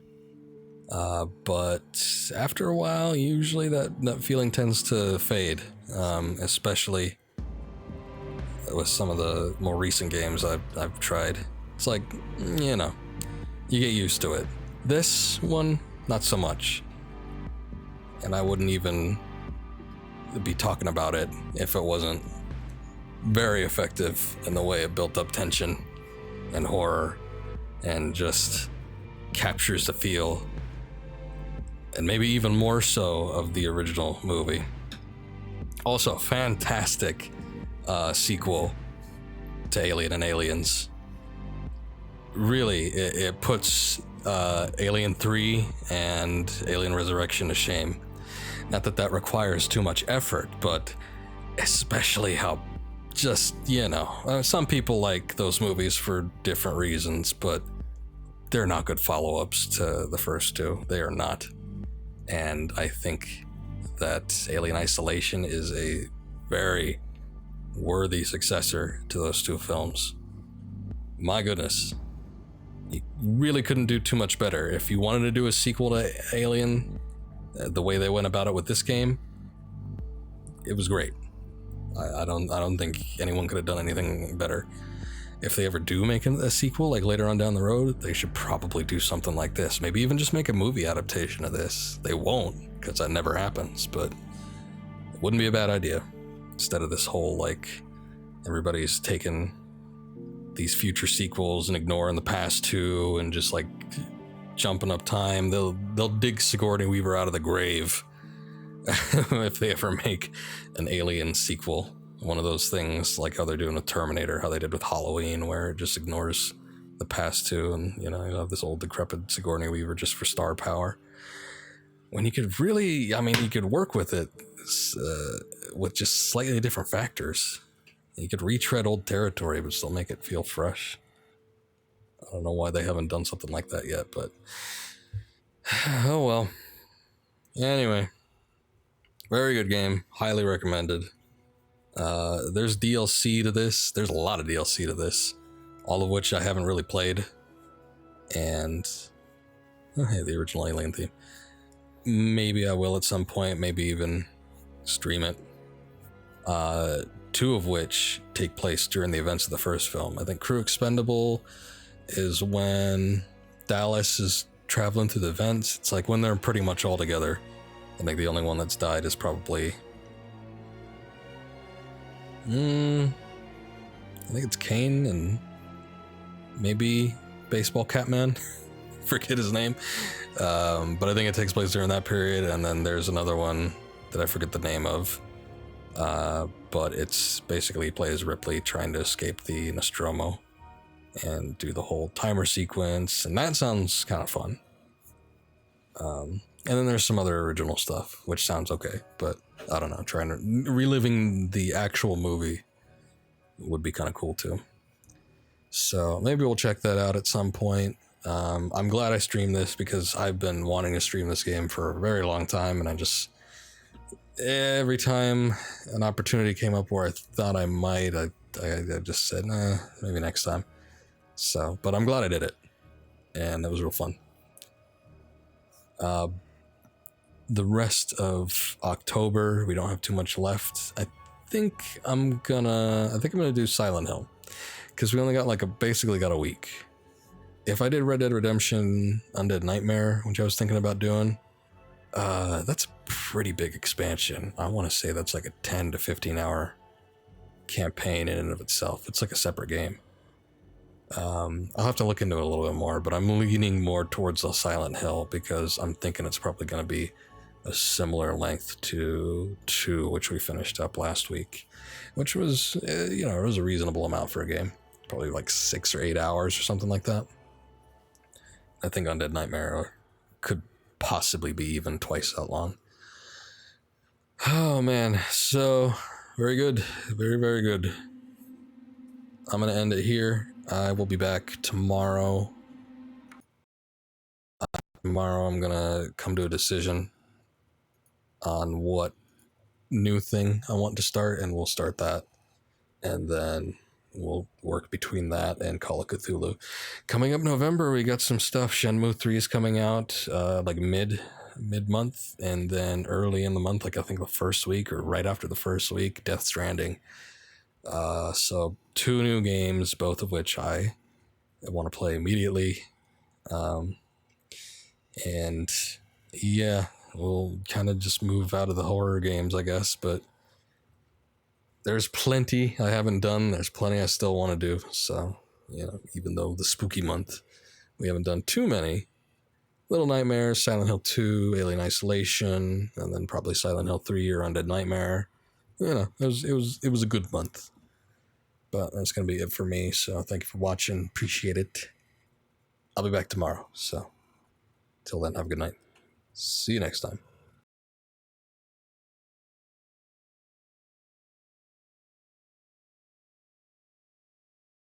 But after a while, usually that feeling tends to fade, especially with some of the more recent games I've tried. It's like, you get used to it. This one, not so much. And I wouldn't even be talking about it if it wasn't very effective in the way it built up tension and horror and just captures the feel, and maybe even more so, of the original movie. Also, fantastic sequel to Alien and Aliens. Really, it puts Alien 3 and Alien Resurrection to shame. Not that that requires too much effort, but especially how just, some people like those movies for different reasons, but they're not good follow-ups to the first two. They are not. And I think that Alien Isolation is a very worthy successor to those two films. My goodness. You really couldn't do too much better. If you wanted to do a sequel to Alien, the way they went about it with this game, it was great. I don't think anyone could have done anything better. If they ever do make a sequel, like later on down the road, they should probably do something like this. Maybe even just make a movie adaptation of this. They won't, because that never happens, but it wouldn't be a bad idea. Instead of this whole, like, everybody's taking these future sequels and ignoring the past two and just, like, jumping up time. They'll dig Sigourney Weaver out of the grave if they ever make an Alien sequel. One of those things, like how they're doing with Terminator, how they did with Halloween, where it just ignores the past two, and you have this old decrepit Sigourney Weaver just for star power. When you could really, you could work with it with just slightly different factors. You could retread old territory, but still make it feel fresh. I don't know why they haven't done something like that yet, but oh well. Anyway, very good game, highly recommended. There's DLC to this. There's a lot of DLC to this, all of which I haven't really played. And hey, the original Alien theme. Maybe I will at some point, maybe even stream it. Two of which take place during the events of the first film. I think Crew Expendable is when Dallas is traveling through the vents. It's like when they're pretty much all together. I think the only one that's died is probably... I think it's Kane and maybe Baseball Catman. Forget his name. But I think it takes place during that period, and then there's another one that I forget the name of. But it's basically plays Ripley trying to escape the Nostromo and do the whole timer sequence, and that sounds kind of fun. And then there's some other original stuff, which sounds okay, but I don't know, trying to reliving the actual movie would be kind of cool too. So maybe we'll check that out at some point. I'm glad I streamed this because I've been wanting to stream this game for a very long time, and I just, every time an opportunity came up where I thought I might, I just said, nah, maybe next time. So, but I'm glad I did it, and it was real fun. The rest of October, we don't have too much left. I think I'm gonna do Silent Hill, because we only got basically got a week. If I did Red Dead Redemption Undead Nightmare, which I was thinking about doing, that's a pretty big expansion. I want to say that's like a 10 to 15 hour campaign in and of itself. It's like a separate game. I'll have to look into it a little bit more, but I'm leaning more towards the Silent Hill because I'm thinking it's probably going to be a similar length to 2, which we finished up last week, which was, it was a reasonable amount for a game. Probably like 6 or 8 hours or something like that. I think Undead Nightmare could possibly be even twice that long. Oh man, so very good. Very, very good. I'm going to end it here. I will be back tomorrow. Tomorrow I'm going to come to a decision on what new thing I want to start, and we'll start that. And then we'll work between that and Call of Cthulhu. Coming up November, we got some stuff. Shenmue 3 is coming out like mid-month, and then early in the month, like I think the first week or right after the first week, Death Stranding. So 2 new games, both of which I want to play immediately. And yeah, we'll kind of just move out of the horror games, I guess, but there's plenty I haven't done. There's plenty I still want to do. So, even though the spooky month, we haven't done too many. Little Nightmares, Silent Hill 2, Alien Isolation, and then probably Silent Hill 3 or Undead Nightmare. It was a good month. But that's going to be it for me. So thank you for watching. Appreciate it. I'll be back tomorrow. So till then, have a good night. See you next time.